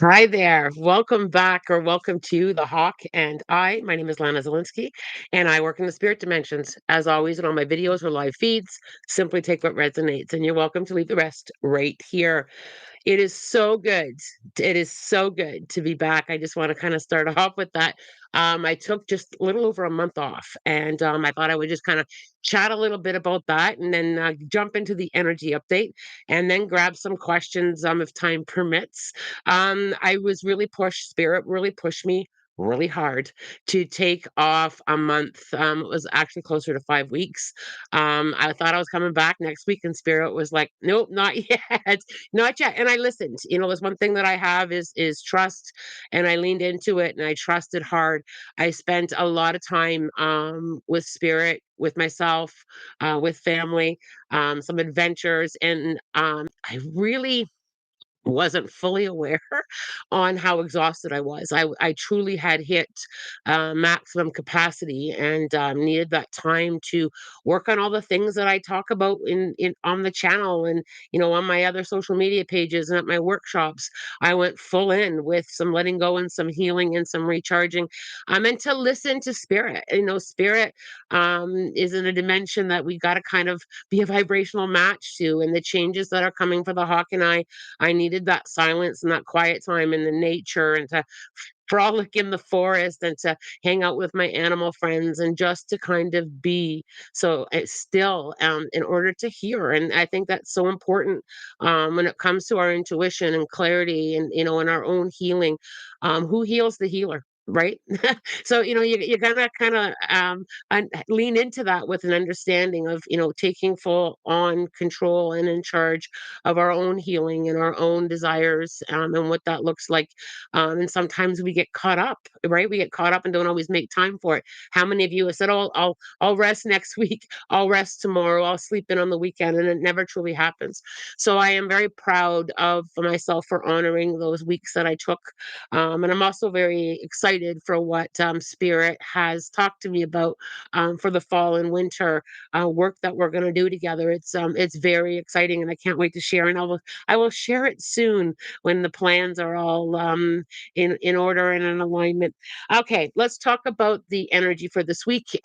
Hi there. Welcome back or welcome to The Hawk and My name is Lana Zelinsky, and I work in the spirit dimensions. As always, in all my videos or live feeds, simply take what resonates, and you're welcome to leave the rest right here. It is so good. It is so good to be back. I just want to kind of start off with that. I took just a little over a month off, and I thought I would just kind of chat a little bit about that and then jump into the energy update and then grab some questions if time permits. I was really pushed, spirit really pushed me really hard to take off a month. It was actually closer to 5 weeks. I thought I was coming back next week, and spirit was like, nope, not yet. Not yet. And I listened. There's one thing that I have is trust, and I leaned into it and I trusted hard. I spent a lot of time with spirit, with myself, with family, some adventures, and I really wasn't fully aware on how exhausted I was. I truly had hit maximum capacity and needed that time to work on all the things that I talk about in on the channel and on my other social media pages and at my workshops. I went full in with some letting go and some healing and some recharging. And to listen to spirit. Spirit is in a dimension that we got to kind of be a vibrational match to, and the changes that are coming for the Hawk and I needed that silence and that quiet time in the nature and to frolic in the forest and to hang out with my animal friends and just to kind of be so it's still in order to hear. And I think that's so important when it comes to our intuition and clarity and in our own healing. Who heals the healer? Right. So you're gonna kind of lean into that with an understanding of taking full on control and in charge of our own healing and our own desires, and what that looks like. And sometimes we get caught up, right? We get caught up and don't always make time for it. How many of you have said, "Oh, I'll rest next week. I'll rest tomorrow. I'll sleep in on the weekend," and it never truly happens. So I am very proud of myself for honoring those weeks that I took, and I'm also very excited for what Spirit has talked to me about for the fall and winter work that we're going to do together. It's very exciting, and I can't wait to share. And I will share it soon when the plans are all in order and in alignment. Okay, let's talk about the energy for this week.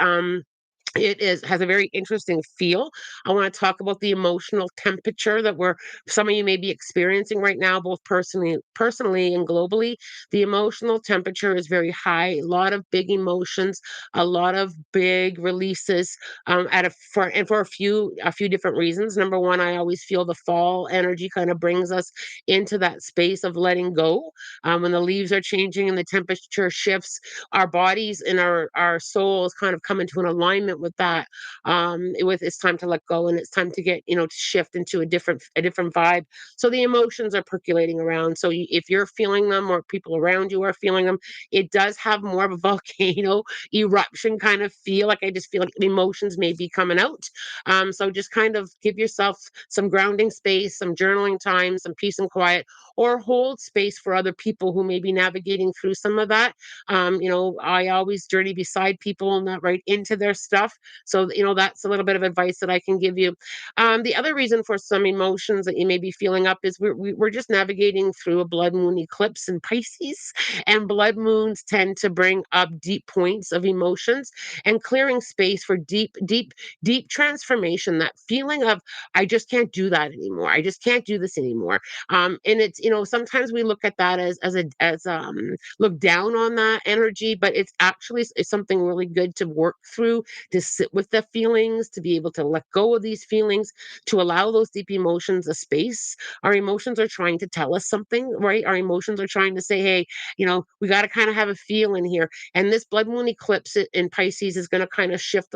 It has a very interesting feel. I want to talk about the emotional temperature that some of you may be experiencing right now, both personally and globally. The emotional temperature is very high. A lot of big emotions, a lot of big releases. For a few different reasons. Number one, I always feel the fall energy kind of brings us into that space of letting go. When the leaves are changing and the temperature shifts, our bodies and our souls kind of come into an alignment with that. With it's time to let go and it's time to get to shift into a different vibe. So the emotions are percolating around. So if you're feeling them or people around you are feeling them, it does have more of a volcano eruption kind of feel. Like I just feel like the emotions may be coming out. So just kind of give yourself some grounding space, some journaling time, some peace and quiet, or hold space for other people who may be navigating through some of that. I always journey beside people and not right into their stuff. So, that's a little bit of advice that I can give you. The other reason for some emotions that you may be feeling up is we're just navigating through a blood moon eclipse in Pisces, and blood moons tend to bring up deep points of emotions and clearing space for deep, deep, deep transformation. That feeling of, I just can't do that anymore. I just can't do this anymore. And it's, sometimes we look at that as look down on that energy, but it's something really good to work through, to sit with the feelings, to be able to let go of these feelings, to allow those deep emotions a space. Our emotions are trying to tell us something, right? Our emotions are trying to say, hey, we got to kind of have a feel in here. And this blood moon eclipse in Pisces is going to kind of shift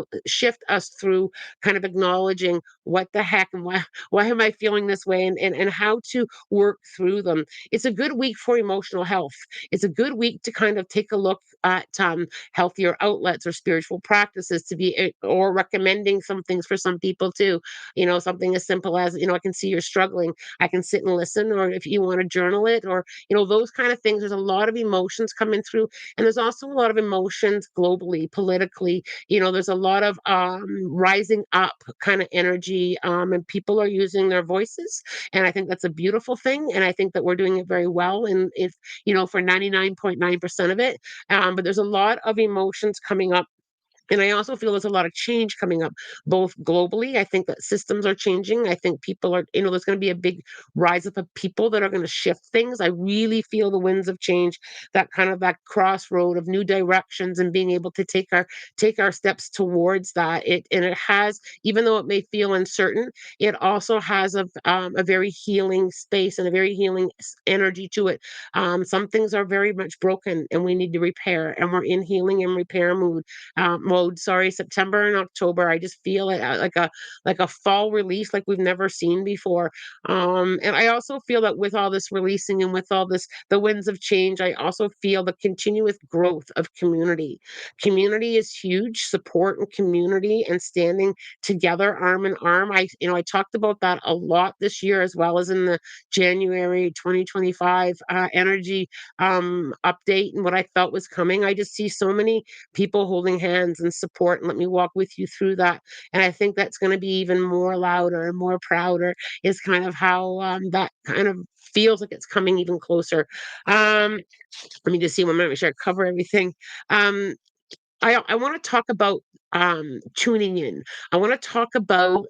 us through kind of acknowledging what the heck and why am I feeling this way, and how to work through them. It's a good week for emotional health. It's a good week to kind of take a look at healthier outlets or spiritual practices to be or recommending some things for some people too. Something as simple as, I can see you're struggling. I can sit and listen, or if you want to journal it, or those kind of things. There's a lot of emotions coming through, and there's also a lot of emotions globally, politically. There's a lot of rising up kind of energy, and people are using their voices, and I think that's a beautiful thing, and I think that we're doing it very well. And if for 99.9% of it, but there's a lot of emotions coming up, and I also feel there's a lot of change coming up, both globally. I think that systems are changing. I think people are, there's going to be a big rise up of people that are going to shift things. I really feel the winds of change, that kind of that crossroad of new directions, and being able to take our steps towards that. It has, even though it may feel uncertain, it also has a very healing space and a very healing energy to it. Some things are very much broken, and we need to repair, and we're in healing and repair mode. Sorry, September and October. I just feel it, like a fall release like we've never seen before. And I also feel that with all this releasing and with all this, the winds of change, I also feel the continuous growth of community. Community is huge. Support and community and standing together, arm in arm. I talked about that a lot this year, as well as in the January 2025 energy update, and what I felt was coming. I just see so many people holding hands and support, and let me walk with you through that. And I think that's going to be even more louder and more prouder, is kind of how that kind of feels like it's coming even closer. Let me just see one minute, make sure I cover everything. um I want to talk about tuning in. I want to talk about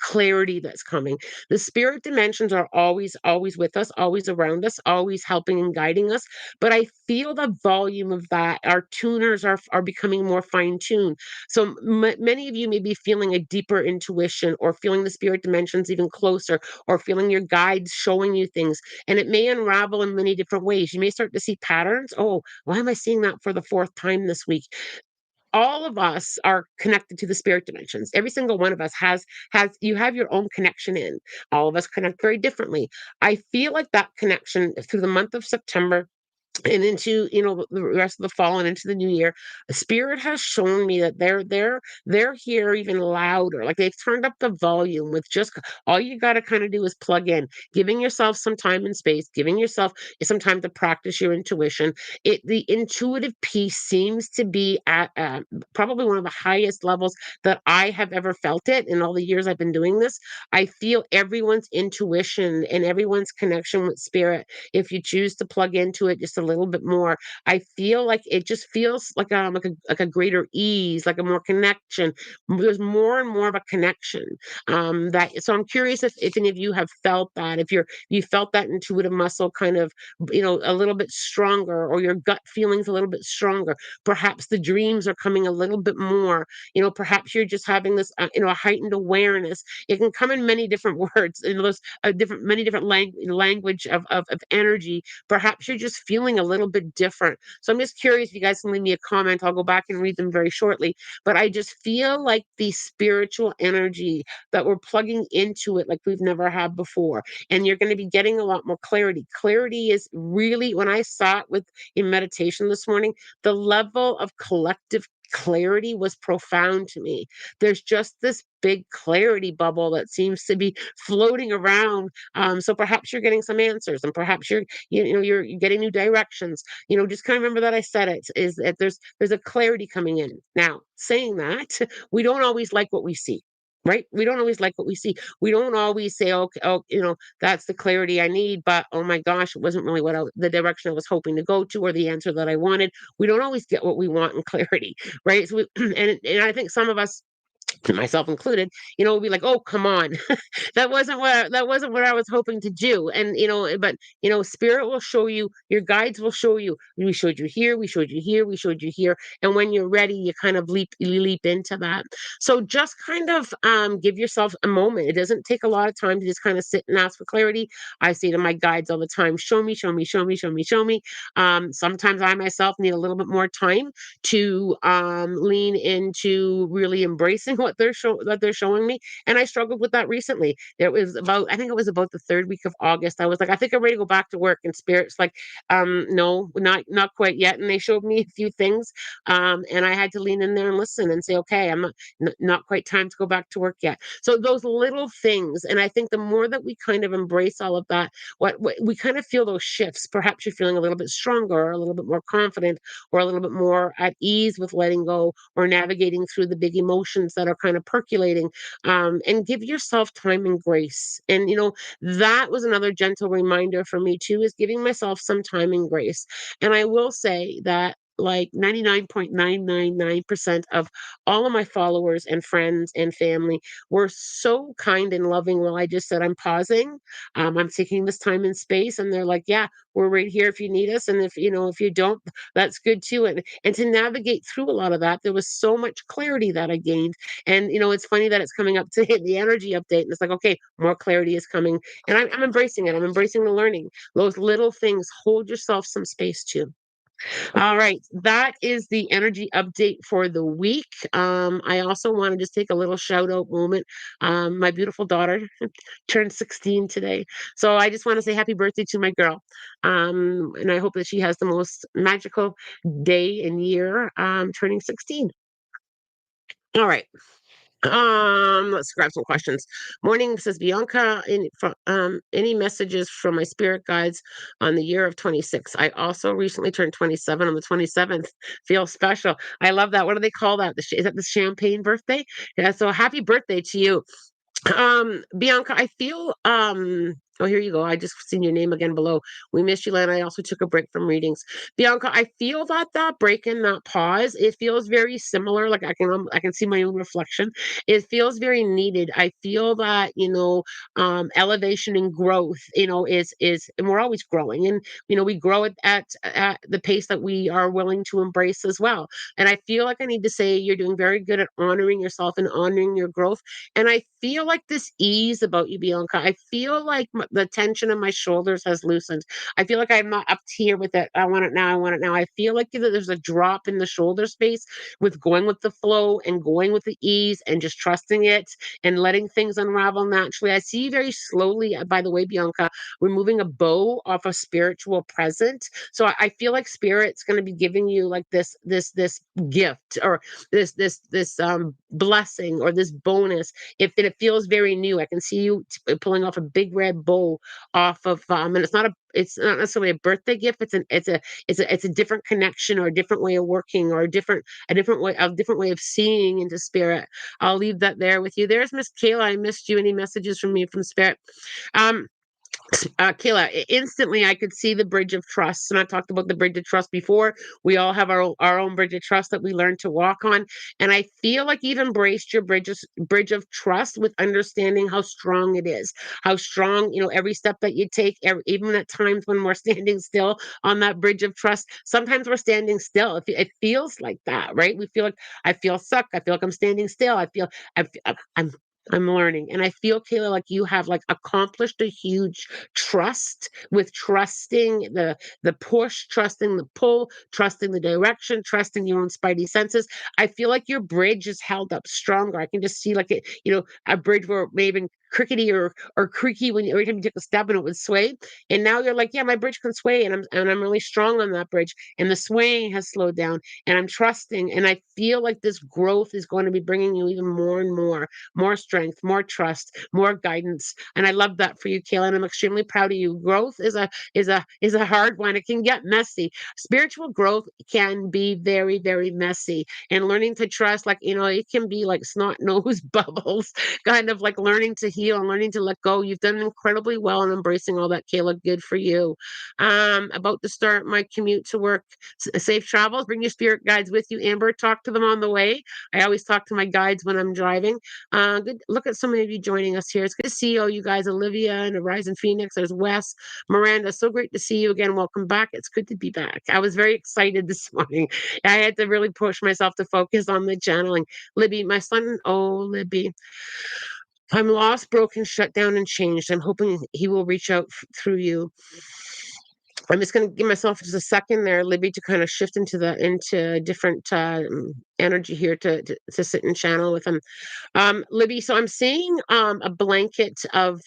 clarity that's coming. The spirit dimensions are always with us, always around us, always helping and guiding us. But I feel the volume of that. Our tuners are becoming more fine tuned. So many of you may be feeling a deeper intuition, or feeling the spirit dimensions even closer, or feeling your guides showing you things. And it may unravel in many different ways. You may start to see patterns. Oh, why am I seeing that for the fourth time this week? All of us are connected to the spirit dimensions. Every single one of us has you have your own connection in. All of us connect very differently. I feel like that connection through the month of September and into the rest of the fall and into the new year, spirit has shown me that they're here even louder. Like, they've turned up the volume with just all you got to kind of do is plug in, giving yourself some time and space, giving yourself some time to practice your intuition. The intuitive piece seems to be at probably one of the highest levels that I have ever felt it in all the years I've been doing this. I feel everyone's intuition and everyone's connection with spirit, if you choose to plug into it just a little bit more. I feel like it just feels like a greater ease, like a more connection. There's more and more of a connection. That so I'm curious if any of you have felt that, if you felt that intuitive muscle kind of, a little bit stronger, or your gut feelings a little bit stronger. Perhaps the dreams are coming a little bit more. Perhaps you're just having this, a heightened awareness. It can come in many different words. There's many different language of energy. Perhaps you're just feeling a little bit different. So I'm just curious if you guys can leave me a comment. I'll go back and read them very shortly. But I just feel like the spiritual energy, that we're plugging into it like we've never had before. And you're going to be getting a lot more clarity. Clarity is really, when I sat with in meditation this morning, the level of collective clarity was profound to me. There's just this big clarity bubble that seems to be floating around. So perhaps you're getting some answers, and perhaps you're getting new directions. Just kind of remember that I said it, is that there's a clarity coming in. Now, saying that, we don't always like what we see. Right? We don't always like what we see. We don't always say, okay, oh, that's the clarity I need, but oh my gosh, it wasn't really the direction I was hoping to go to, or the answer that I wanted. We don't always get what we want in clarity, right? So and I think some of us, myself included, will be like, "Oh, come on, that wasn't what I was hoping to do." And but spirit will show you, your guides will show you. We showed you here, we showed you here, we showed you here, and when you're ready, you kind of leap into that. So just kind of give yourself a moment. It doesn't take a lot of time to just kind of sit and ask for clarity. I say to my guides all the time, "Show me, show me, show me, show me, show me." Sometimes I myself need a little bit more time to lean into really embracing what what they're showing me. And I struggled with that recently. It was about, I think it was about the third week of August. I was like, I think I'm ready to go back to work. And Spirit's like, no, not quite yet. And they showed me a few things, and I had to lean in there and listen and say, okay, I'm not quite time to go back to work yet. So those little things, and I think the more that we kind of embrace all of that, what we kind of feel those shifts. Perhaps you're feeling a little bit stronger, or a little bit more confident, or a little bit more at ease with letting go, or navigating through the big emotions that are kind of percolating. And give yourself time and grace. And that was another gentle reminder for me too, is giving myself some time and grace. And I will say that like 99.999% of all of my followers and friends and family were so kind and loving while I just said, I'm pausing. I'm taking this time and space. And they're like, yeah, we're right here if you need us. And if you don't, that's good too. And to navigate through a lot of that, there was so much clarity that I gained. And it's funny that it's coming up to hit the energy update. And it's like, okay, more clarity is coming. And I'm embracing it. I'm embracing the learning. Those little things, hold yourself some space too. All right, that is the energy update for the week. I also want to just take a little shout out moment. My beautiful daughter turned 16 today. So I just want to say happy birthday to my girl. And I hope that she has the most magical day and year, turning 16. All right. Let's grab some questions. Morning, says Bianca. Any messages from my spirit guides on the year of 26? I also recently turned 27 on the 27th. Feel special. I love that. What do they call that? Is that the champagne birthday? Yeah. So happy birthday to you. Bianca, I feel oh, here you go. I just seen your name again below. We missed you, and I also took a break from readings. Bianca, I feel that break and that pause, it feels very similar. Like I can see my own reflection. It feels very needed. I feel that, elevation and growth, is and we're always growing. And we grow at the pace that we are willing to embrace as well. And I feel like I need to say you're doing very good at honoring yourself and honoring your growth. And I feel like this ease about you, Bianca. I feel like the tension in my shoulders has loosened. I feel like I'm not up here with it. I want it now. I want it now. I feel like there's a drop in the shoulder space with going with the flow and going with the ease and just trusting it and letting things unravel naturally. I see you very slowly, by the way, Bianca, removing a bow off a spiritual present. So I feel like spirit's going to be giving you like this gift, or this blessing, or this bonus. If it feels very new, I can see you pulling off a big red bow off of, and it's not necessarily a birthday gift. It's a different connection, or a different way of working, or a different way of seeing into spirit. I'll leave that there with you. There's Miss Kayla. I missed you. Any messages from me from spirit? Um, Kayla, instantly I could see the bridge of trust. And I talked about the bridge of trust before. We all have our own bridge of trust that we learn to walk on. And I feel like you've embraced your bridge of trust with understanding how strong it is, how strong, every step that you take, even at times when we're standing still on that bridge of trust. Sometimes we're standing still. It feels like that, right? We feel like I feel stuck. I feel like I'm standing still. I'm learning. And I feel, Kayla, like you have like accomplished a huge trust with trusting the push, trusting the pull, trusting the direction, trusting your own spidey senses. I feel like your bridge is held up stronger. I can just see like a bridge where maybe crickety or creaky when every time you took a step and it would sway. And now you're like, yeah, my bridge can sway, and I'm really strong on that bridge. And the swaying has slowed down, and I'm trusting. And I feel like this growth is going to be bringing you even more and more strength, more trust, more guidance. And I love that for you, Kayla. And I'm extremely proud of you. Growth is a hard one. It can get messy. Spiritual growth can be very, very messy. And learning to trust, like, it can be like snot nose bubbles, kind of like learning to heal and learning to let go. You've done incredibly well in embracing all that, Kayla. Good for you. About to start my commute to work. Safe travels. Bring your spirit guides with you, Amber. Talk to them on the way. I always talk to my guides when I'm driving. Good. Look at so many of you joining us here. It's good to see all you guys. Olivia and Horizon Phoenix. There's Wes, Miranda. So great to see you again. Welcome back. It's good to be back. I was very excited this morning. I had to really push myself to focus on the channeling. Libby, my son. Oh, Libby. I'm lost, broken, shut down, and changed. I'm hoping he will reach out through you. I'm just going to give myself just a second there, Libby, to kind of shift into a different energy here to sit and channel with him. Libby, so I'm seeing a blanket of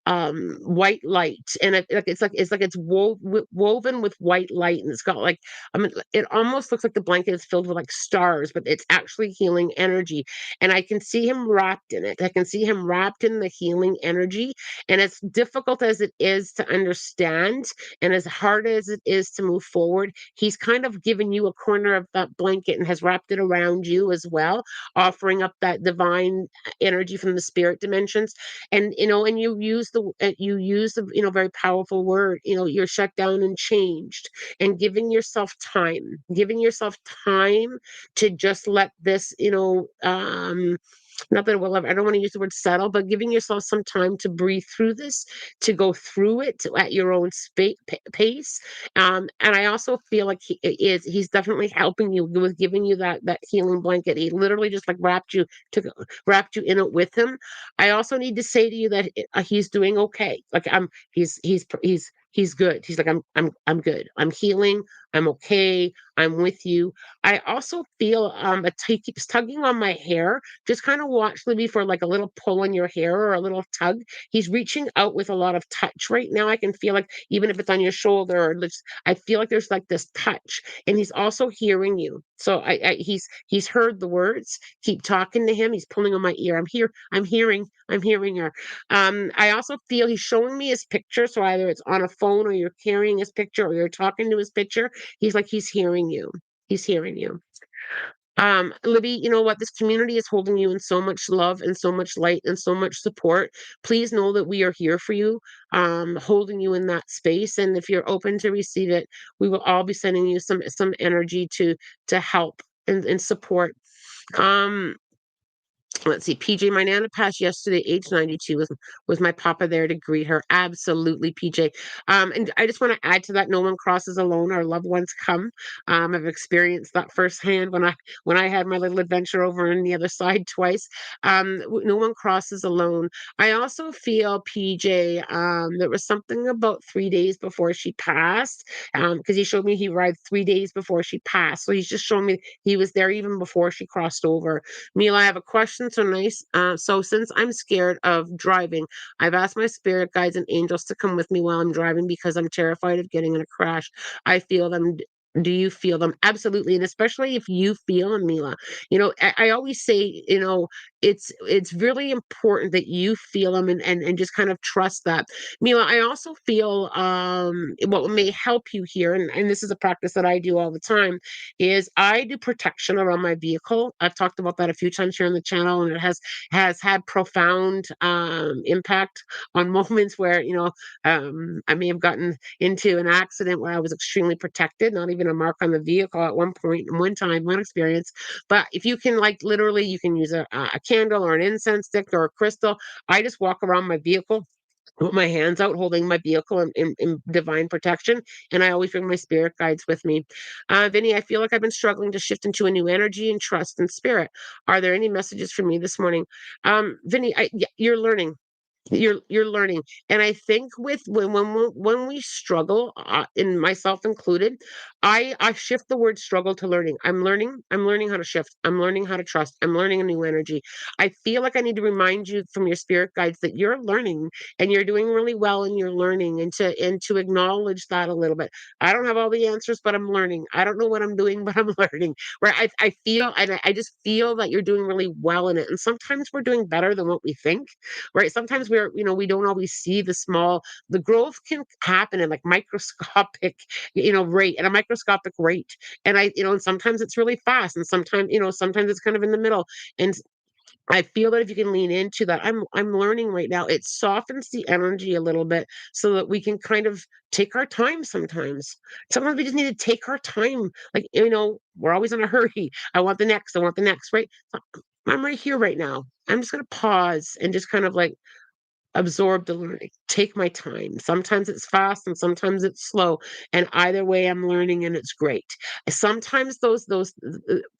white light, and it's like woven with white light, and it's got like, I mean, it almost looks like the blanket is filled with like stars, but it's actually healing energy. And I can see him wrapped in it. I can see him wrapped in the healing energy. And as difficult as it is to understand, and as hard as it is to move forward, he's kind of given you a corner of that blanket and has wrapped it around you as well, offering up that divine energy from the spirit dimensions. And and you use the very powerful word. You're shut down and changed, and giving yourself time to just let this, not that it will ever, I don't want to use the word settle, but giving yourself some time to breathe through this, to go through it at your own pace. And I also feel like he's definitely helping you with giving you that healing blanket. He literally just like wrapped you in it with him. I also need to say to you that he's doing okay. Like, he's good. He's like, I'm good. I'm healing. I'm okay. I'm with you. I also feel he keeps tugging on my hair. Just kind of watch Libby for like a little pull on your hair or a little tug. He's reaching out with a lot of touch right now. I can feel like, even if it's on your shoulder or just, I feel like there's like this touch, and he's also hearing you. So he's heard the words. Keep talking to him. He's pulling on my ear. I'm here. I'm hearing her. I also feel he's showing me his picture. So either it's on a phone, or you're carrying his picture, or you're talking to his picture. He's hearing you. He's hearing you. Libby, you know what? This community is holding you in so much love and so much light and so much support. Please know that we are here for you, holding you in that space. And if you're open to receive it, we will all be sending you some energy to help and support. Um, let's see, PJ, my nana passed yesterday, age 92. Was my papa there to greet her? Absolutely, PJ. And I just want to add to that: no one crosses alone. Our loved ones come. I've experienced that firsthand when I had my little adventure over on the other side twice. No one crosses alone. I also feel, PJ, there was something about 3 days before she passed, because he showed me he arrived 3 days before she passed. So he's just showing me he was there even before she crossed over. Mila, I have a question. So nice. So since I'm scared of driving, I've asked my spirit guides and angels to come with me while I'm driving because I'm terrified of getting in a crash. I feel them. Do you feel them? Absolutely. And especially if you feel them, Mila. I always say, it's really important that you feel them, and just kind of trust that. Mila, I also feel what may help you here, and this is a practice that I do all the time, is I do protection around my vehicle. I've talked about that a few times here on the channel, and it has had profound impact on moments where I may have gotten into an accident where I was extremely protected, not even a mark on the vehicle at one point, one time, one experience. But if you can, like, literally, you can use a candle or an incense stick or a crystal. I just walk around my vehicle, put my hands out holding my vehicle in divine protection, and I always bring my spirit guides with me. Vinny, I feel like I've been struggling to shift into a new energy and trust and spirit. Are there any messages for me this morning? Vinny, yeah, you're learning. You're learning. And I think with when we struggle, and myself included, I shift the word struggle to learning. I'm learning how to shift. I'm learning how to trust. I'm learning a new energy. I feel like I need to remind you from your spirit guides that you're learning, and you're doing really well, and you're learning, and to acknowledge that a little bit. I don't have all the answers, but I'm learning. I don't know what I'm doing, but I'm learning. Right. I feel, and I just feel that you're doing really well in it. And sometimes we're doing better than what we think, right? Sometimes we don't always see the growth can happen in like microscopic, rate, at a microscopic rate. And and sometimes it's really fast, and sometimes it's kind of in the middle. And I feel that if you can lean into that, I'm learning right now. It softens the energy a little bit so that we can kind of take our time sometimes. Sometimes we just need to take our time. Like, we're always in a hurry. I want the next, right? I'm right here right now. I'm just gonna pause and just kind of like absorb the learning, take my time. Sometimes it's fast and sometimes it's slow, and either way I'm learning and it's great. Sometimes those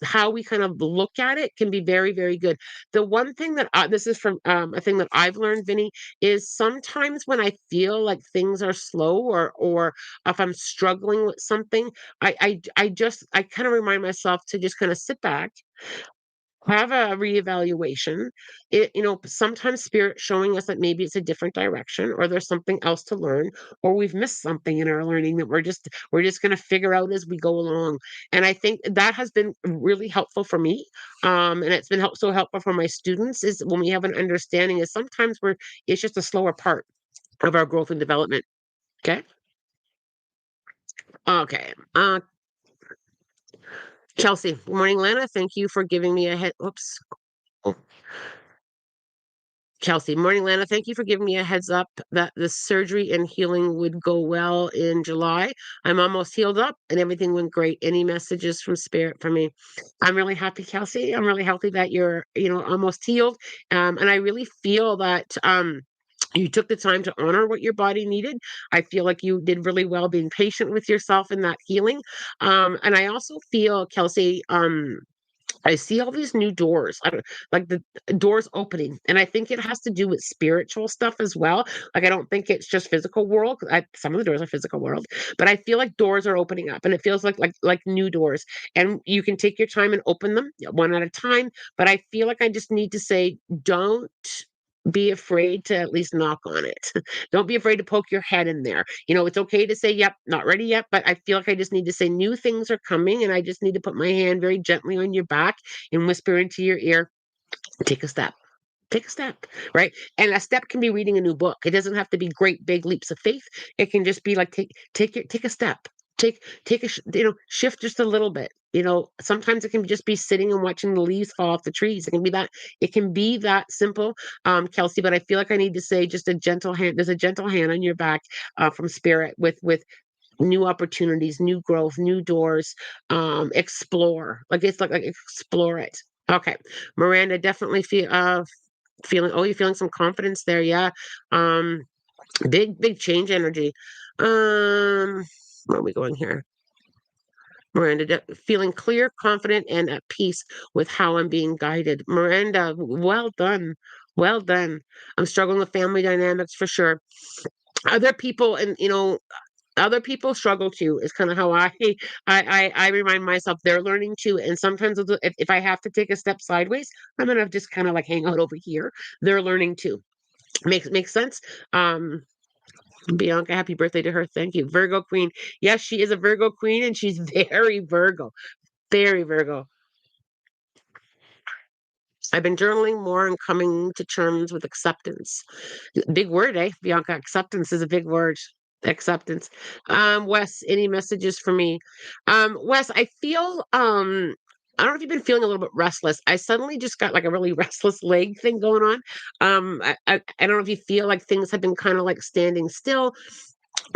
how we kind of look at it can be very, very good. The one thing that this is from a thing that I've learned, Vinny, is sometimes when I feel like things are slow, or if I'm struggling with something, I kind of remind myself to just kind of sit back, have a reevaluation. Sometimes spirit showing us that maybe it's a different direction, or there's something else to learn, or we've missed something in our learning that we're just going to figure out as we go along. And I think that has been really helpful for me. And it's been so helpful for my students, is when we have an understanding, is sometimes it's just a slower part of our growth and development. Okay. Okay. Chelsea, good morning, Lana. Thank you for giving me a head. Oops. Chelsea, morning, Lana. Thank you for giving me a heads up that the surgery and healing would go well in July. I'm almost healed up and everything went great. Any messages from spirit for me? I'm really happy, Kelsey. I'm really happy that you're, almost healed. And I really feel that you took the time to honor what your body needed. I feel like you did really well being patient with yourself in that healing. And I also feel, Kelsey, I see all these new doors, like the doors opening, and I think it has to do with spiritual stuff as well. Like I don't think it's just physical world. Some of the doors are physical world, but I feel like doors are opening up, and it feels like new doors. And you can take your time and open them one at a time. But I feel like I just need to say, don't be afraid to at least knock on it. Don't be afraid to poke your head in there. It's okay to say, yep, not ready yet, but I feel like I just need to say new things are coming, and I just need to put my hand very gently on your back and whisper into your ear, take a step. Take a step, right? And a step can be reading a new book. It doesn't have to be great big leaps of faith. It can just be like take a step. Shift just a little bit. Sometimes it can just be sitting and watching the leaves fall off the trees. It can be that simple, Kelsey. But I feel like I need to say just a gentle hand. There's a gentle hand on your back from spirit with new opportunities, new growth, new doors. Explore. Like explore it. Okay, Miranda, definitely feeling. Oh, you're feeling some confidence there. Yeah. Um, big change energy. Where are we going here? Miranda, feeling clear, confident, and at peace with how I'm being guided. Miranda, well done. Well done. I'm struggling with family dynamics for sure. Other people, and other people struggle too. Is kind of how I remind myself they're learning too. And sometimes if I have to take a step sideways, I'm gonna just kind of like hang out over here. They're learning too. Makes sense. Um, Bianca, happy birthday to her. Thank you. Virgo queen. Yes, she is a Virgo queen, and she's very Virgo. Very Virgo. I've been journaling more and coming to terms with acceptance. Big word, eh? Bianca, acceptance is a big word. Acceptance. Wes, any messages for me? Wes, I don't know if you've been feeling a little bit restless. I suddenly just got like a really restless leg thing going on. I don't know if you feel like things have been kind of like standing still,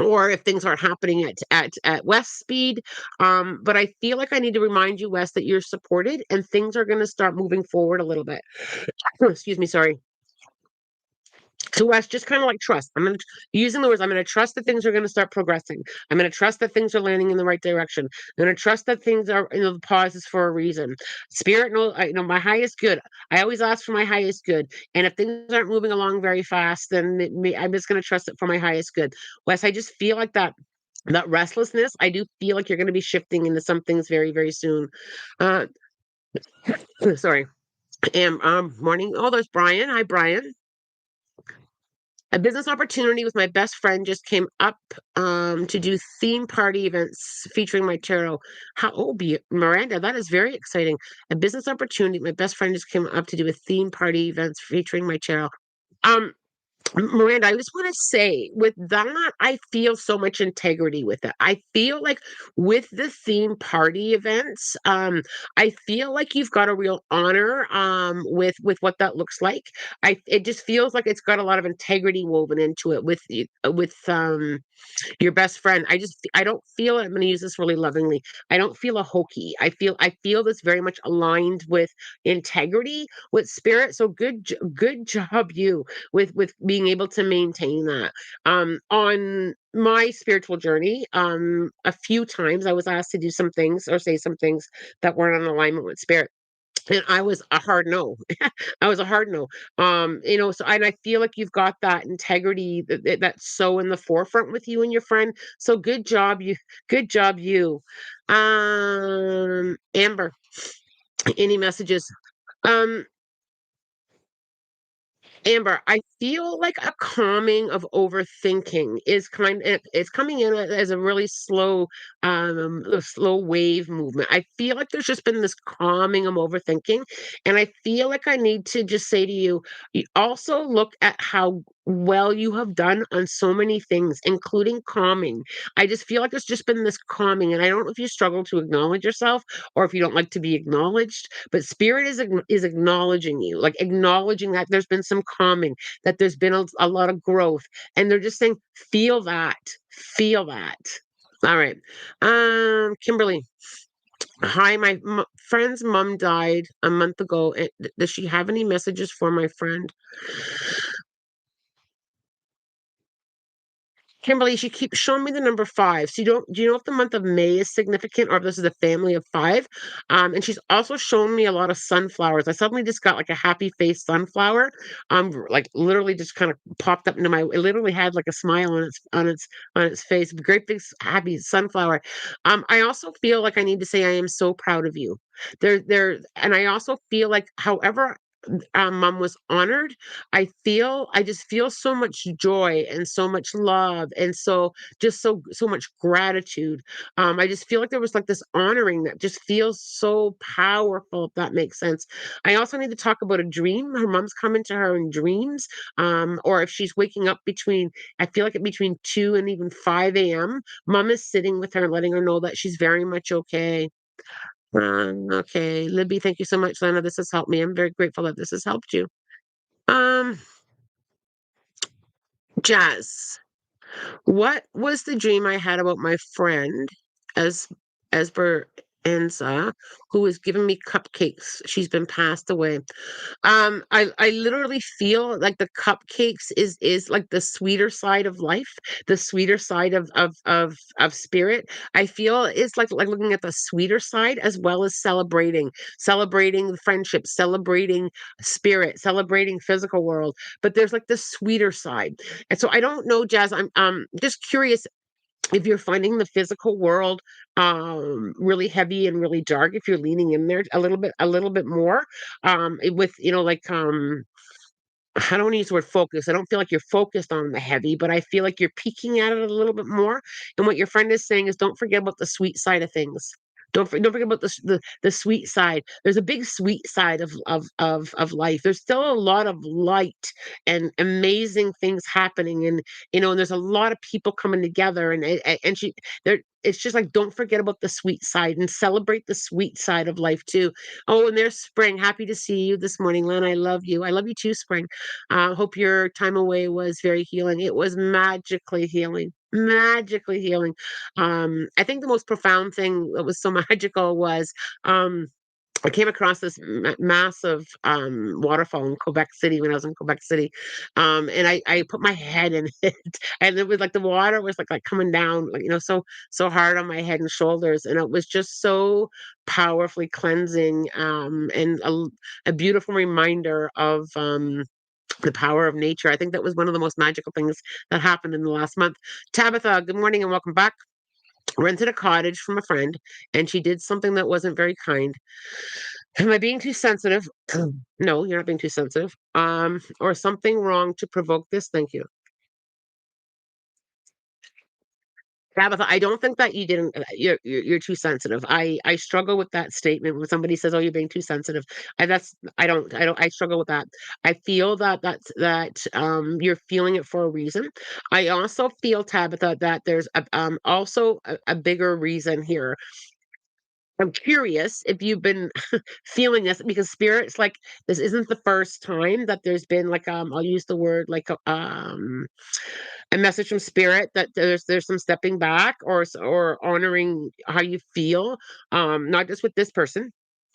or if things aren't happening at West speed. But I feel like I need to remind you, Wes, that you're supported and things are going to start moving forward a little bit. Excuse me, sorry. So Wes, just kind of like trust. Using the words, I'm gonna trust that things are gonna start progressing. I'm gonna trust that things are landing in the right direction. I'm gonna trust that things are, the pause is for a reason. Spirit knows, my highest good. I always ask for my highest good. And if things aren't moving along very fast, then I'm just gonna trust it for my highest good. Wes, I just feel like that restlessness, I do feel like you're gonna be shifting into some things very, very soon. Uh sorry. And morning. Oh, there's Brian. Hi, Brian. A business opportunity with my best friend just came up to do theme party events featuring my tarot. Miranda, that is very exciting. A business opportunity. My best friend just came up to do a theme party events featuring my tarot. Um, Miranda, I just want to say with that, I feel so much integrity with it. I feel like with the theme party events, I feel like you've got a real honor with what that looks like. It just feels like it's got a lot of integrity woven into it with your best friend. I don't feel, I'm going to use this really lovingly. I don't feel a hokey. I feel this very much aligned with integrity, with spirit. So good job you with being being able to maintain that. On my spiritual journey, a few times I was asked to do some things or say some things that weren't in alignment with spirit. And I was a hard no. I was a hard no. So and I feel like you've got that integrity that's so in the forefront with you and your friend. So good job, you. Good job, you. Amber, any messages? Um, Amber, I feel like a calming of overthinking it's coming in as a really a slow wave movement. I feel like there's just been this calming of overthinking, and I feel like I need to just say to you, you also look at how well you have done on so many things, including calming. I just feel like there's just been this calming, and I don't know if you struggle to acknowledge yourself or if you don't like to be acknowledged, but spirit is acknowledging you, like acknowledging that there's been some calming, that there's been a lot of growth, and they're just saying, feel that, feel that. All right. Kimberly, hi, my friend's mom died a month ago. Does she have any messages for my friend? Kimberly, she keeps showing me the number five. So do you know if the month of May is significant or if this is a family of five? And she's also shown me a lot of sunflowers. I suddenly just got like a happy face sunflower. Like literally just kind of popped up into my it literally had like a smile on its face. Great big happy sunflower. I also feel like I need to say I am so proud of you. And I also feel like however mom was honored. I just feel so much joy and so much love and so much gratitude. I just feel like there was like this honoring that just feels so powerful, if that makes sense. I also need to talk about a dream. Her mom's coming to her in dreams, or if she's waking up between, I feel like between 2 and even 5 a.m. Mom is sitting with her, letting her know that she's very much okay. Okay, Libby, thank you so much, Lena. This has helped me. I'm very grateful that this has helped you. Um, Jazz, what was the dream I had about my friend, as Esperanza, who was giving me cupcakes? She's been passed away. I literally feel like the cupcakes is like the sweeter side of life, the sweeter side of spirit. I feel it's like looking at the sweeter side as well as celebrating friendship, celebrating spirit, celebrating physical world. But there's like the sweeter side, and so I don't know, Jazz. I'm just curious if you're finding the physical world really heavy and really dark, if you're leaning in there a little bit more with like I don't want to use the word focus. I don't feel like you're focused on the heavy, but I feel like you're peeking at it a little bit more. And what your friend is saying is, don't forget about the sweet side of things. Don't forget about the sweet side. There's a big sweet side of life. There's still a lot of light and amazing things happening, and and there's a lot of people coming together, and she there. It's just like, don't forget about the sweet side and celebrate the sweet side of life too. Oh, and there's Spring. Happy to see you this morning, Len. I love you. I love you too, Spring. Hope your time away was very healing. It was magically healing. Magically healing. I think the most profound thing that was so magical was I came across this massive waterfall in Quebec City when I was in Quebec City, and I put my head in it, and it was like the water was like coming down, like so hard on my head and shoulders, and it was just so powerfully cleansing, and a beautiful reminder of the power of nature. I think that was one of the most magical things that happened in the last month. Tabitha, good morning and welcome back. Rented a cottage from a friend, and she did something that wasn't very kind. Am I being too sensitive? No, you're not being too sensitive. Or something wrong to provoke this? Thank you. Tabitha, I don't think that you didn't. You're too sensitive. I struggle with that statement when somebody says, "Oh, you're being too sensitive." I struggle with that. I feel that you're feeling it for a reason. I also feel, Tabitha, that there's also a bigger reason here. I'm curious if you've been feeling this because spirits like this isn't the first time that there's been like I'll use the word like a message from spirit that there's some stepping back or honoring how you feel, not just with this person.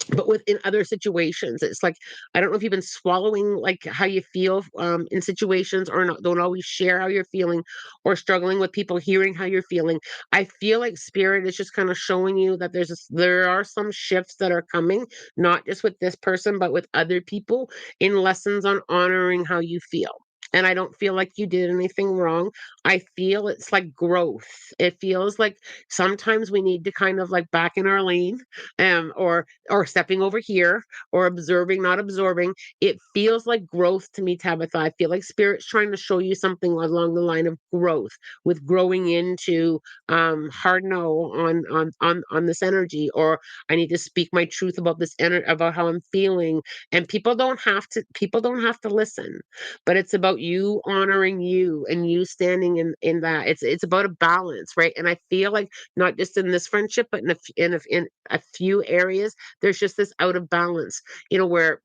but within other situations, it's like, I don't know if you've been swallowing, like, how you feel, in situations, or not, don't always share how you're feeling, or struggling with people hearing how you're feeling. I feel like spirit is just kind of showing you that there are some shifts that are coming, not just with this person, but with other people, in lessons on honoring how you feel. And I don't feel like you did anything wrong. I feel it's like growth. It feels like sometimes we need to kind of like back in our lane, or stepping over here, or observing, not absorbing. It feels like growth to me, Tabitha. I feel like spirit's trying to show you something along the line of growth, with growing into hard no on this energy, or I need to speak my truth about this energy, about how I'm feeling. And people don't have to listen, but it's about you honoring you, and you standing in that. It's about a balance, right? And I feel like, not just in this friendship, but in a few areas, there's just this out of balance, where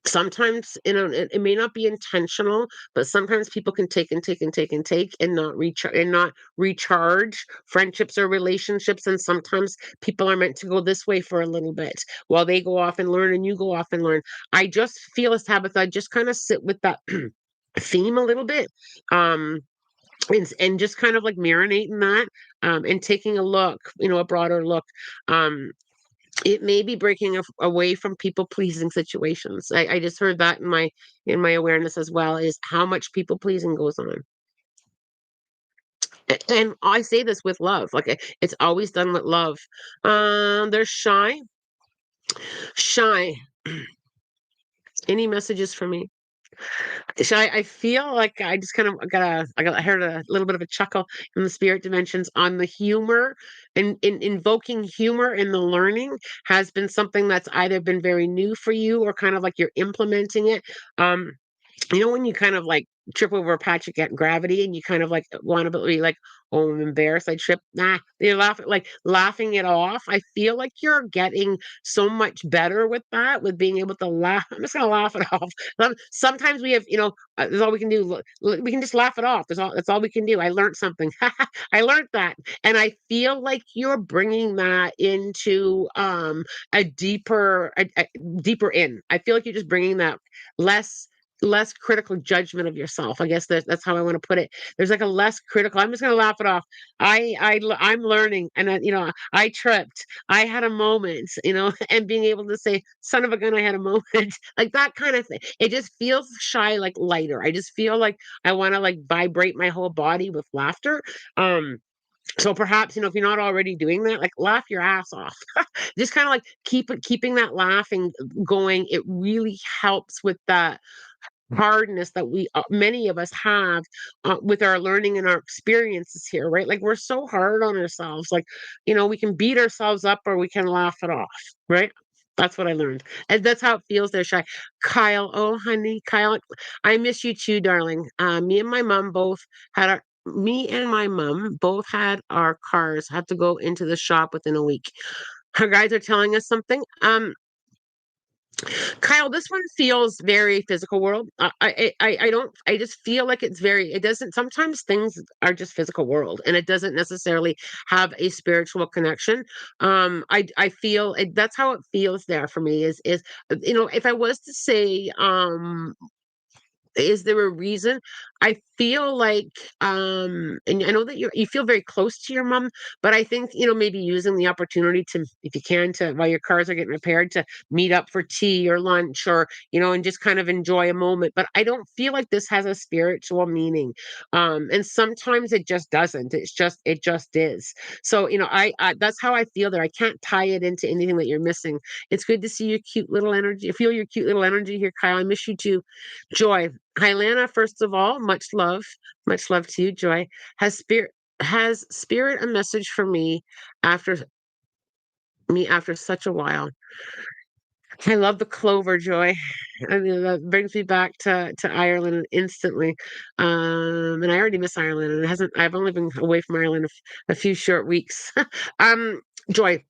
sometimes, it may not be intentional, but sometimes people can take and take and take and take, and not recharge friendships or relationships. And sometimes people are meant to go this way for a little bit, while they go off and learn, and you go off and learn. I just feel, as Tabitha, just kind of sit with that theme a little bit, um and just kind of like marinating that, and taking a look, a broader look. um it may be breaking away from people pleasing situations. I just heard that in my awareness as well, is how much people pleasing goes on. And I say this with love, like, it's always done with love. They're shy. Any messages for me? Shy. I feel like I just kind of I heard a little bit of a chuckle in the spirit dimensions on the humor, and in invoking humor in the learning has been something that's either been very new for you, or kind of like you're implementing it. When you kind of like trip over a patch of gravity, and you kind of like want to be like, oh, I'm embarrassed, I tripped. Nah, you're laughing, like laughing it off. I feel like you're getting so much better with that, with being able to laugh. I'm just gonna laugh it off. Sometimes we have, that's all we can do. We can just laugh it off. That's all we can do. I learned something. I learned that. And I feel like you're bringing that into a deeper in. I feel like you're just bringing that less less critical judgment of yourself. I guess that's how I want to put it. There's like a less critical. I'm just gonna laugh it off. I'm learning, and I tripped. I had a moment, and being able to say, "Son of a gun, I had a moment," like that kind of thing. It just feels shy, like lighter. I just feel like I want to like vibrate my whole body with laughter. Um, so perhaps, if you're not already doing that, like laugh your ass off. Just kind of like keeping that laughing going. It really helps with that hardness that many of us have, with our learning and our experiences here, right? Like, we're so hard on ourselves. Like, we can beat ourselves up, or we can laugh it off, right? That's what I learned, and that's how it feels there, Shy. Kyle, oh honey, Kyle, I miss you too, darling. Me and my mom both had our cars had to go into the shop within a week. Her guys are telling us something. Kyle, this one feels very physical world. I don't. I just feel like it's very. It doesn't. Sometimes things are just physical world, and it doesn't necessarily have a spiritual connection. I feel that's how it feels there for me. If I was to say, is there a reason? I feel like, and I know that you feel very close to your mom, but I think, maybe using the opportunity to, if you can, to while your cars are getting repaired, to meet up for tea or lunch, or, and just kind of enjoy a moment. But I don't feel like this has a spiritual meaning. And sometimes it just doesn't. It just is. So, I that's how I feel there. I can't tie it into anything that you're missing. It's good to see your cute little energy. I feel your cute little energy here, Kyle. I miss you too. Joy. Hi, Lana. First of all, much love to you, Joy. Has spirit a message for after after such a while? I love the clover, Joy. I mean, that brings me back to Ireland instantly. And I already miss Ireland, and it hasn't. I've only been away from Ireland a few short weeks. um, Joy.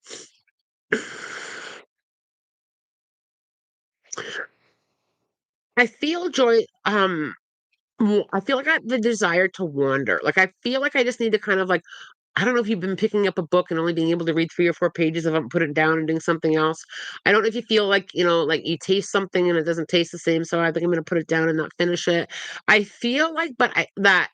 I feel joy. I feel like I have the desire to wander. Like, I feel like I just need to kind of like I don't know if you've been picking up a book and only being able to read 3 or 4 pages of it and put it down and doing something else. I don't know if you feel like, like you taste something and it doesn't taste the same, so I think I'm gonna put it down and not finish it. I feel like but I that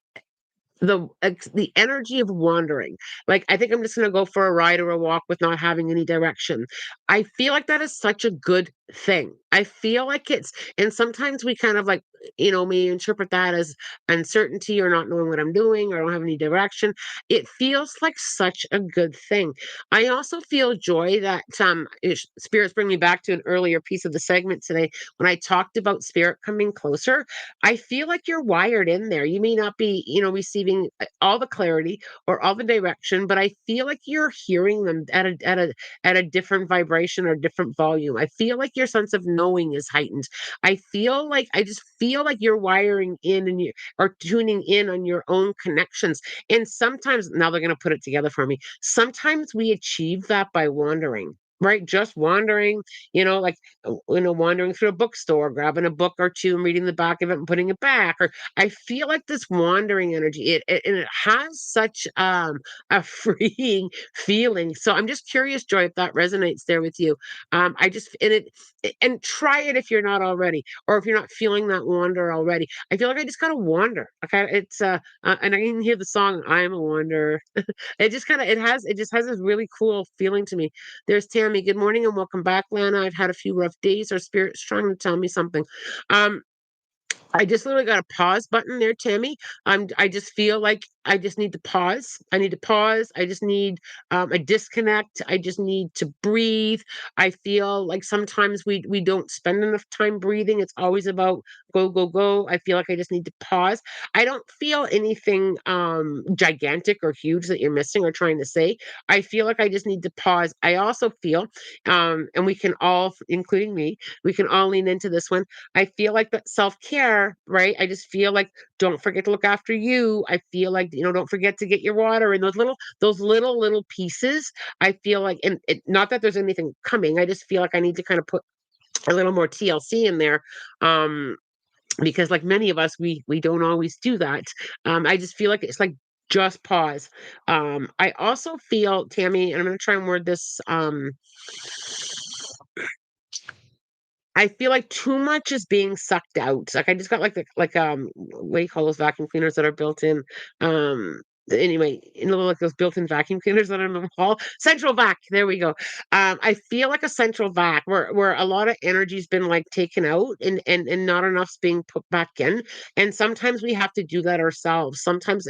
the energy of wandering. Like, I think I'm just gonna go for a ride or a walk with not having any direction. I feel like that is such a good thing. I feel like it's and sometimes we kind of like, may interpret that as uncertainty or not knowing what I'm doing or I don't have any direction. It feels like such a good thing. I also feel joy that spirits bring me back to an earlier piece of the segment today when I talked about spirit coming closer. I feel like you're wired in there. You may not be, receiving all the clarity or all the direction, but I feel like you're hearing them at a different vibration or different volume. I feel like your sense of knowing is heightened. I just feel like you're wiring in and you are tuning in on your own connections. And sometimes now they're going to put it together for me. Sometimes we achieve that by wandering. Right, just wandering, like wandering through a bookstore, grabbing a book or two and reading the back of it and putting it back. Or I feel like this wandering energy, and it has such a freeing feeling. So I'm just curious, Joy, if that resonates there with you. I just and try it if you're not already, or if you're not feeling that wander already. I feel like I just gotta wander. Okay, it's and I can hear the song "I Am a Wanderer." It just has this really cool feeling to me. There's Tammy. Good morning and welcome back, Lana. I've had a few rough days. Our spirit's trying to tell me something. Um, I just literally got a pause button there, Tammy. I just feel like I just need to pause. I need to pause. I just need a disconnect. I just need to breathe. I feel like sometimes we don't spend enough time breathing. It's always about go, go, go. I feel like I just need to pause. I don't feel anything gigantic or huge that you're missing or trying to say. I feel like I just need to pause. I also feel, and we can all, including me, we can all lean into this one. I feel like that self-care, right? I just feel like don't forget to look after you. I feel like, don't forget to get your water and those little pieces. I feel like, and not that there's anything coming. I just feel like I need to kind of put a little more TLC in there. Um, because like many of us, we don't always do that. I just feel like it's like just pause. I also feel, Tammy, and I'm gonna try and word this I feel like too much is being sucked out. Like I just got what do you call those vacuum cleaners that are built in? Anyway, like those built-in vacuum cleaners that are in the hall. Central vac. There we go. I feel like a central vac where a lot of energy's been like taken out and not enough's being put back in. And sometimes we have to do that ourselves. Sometimes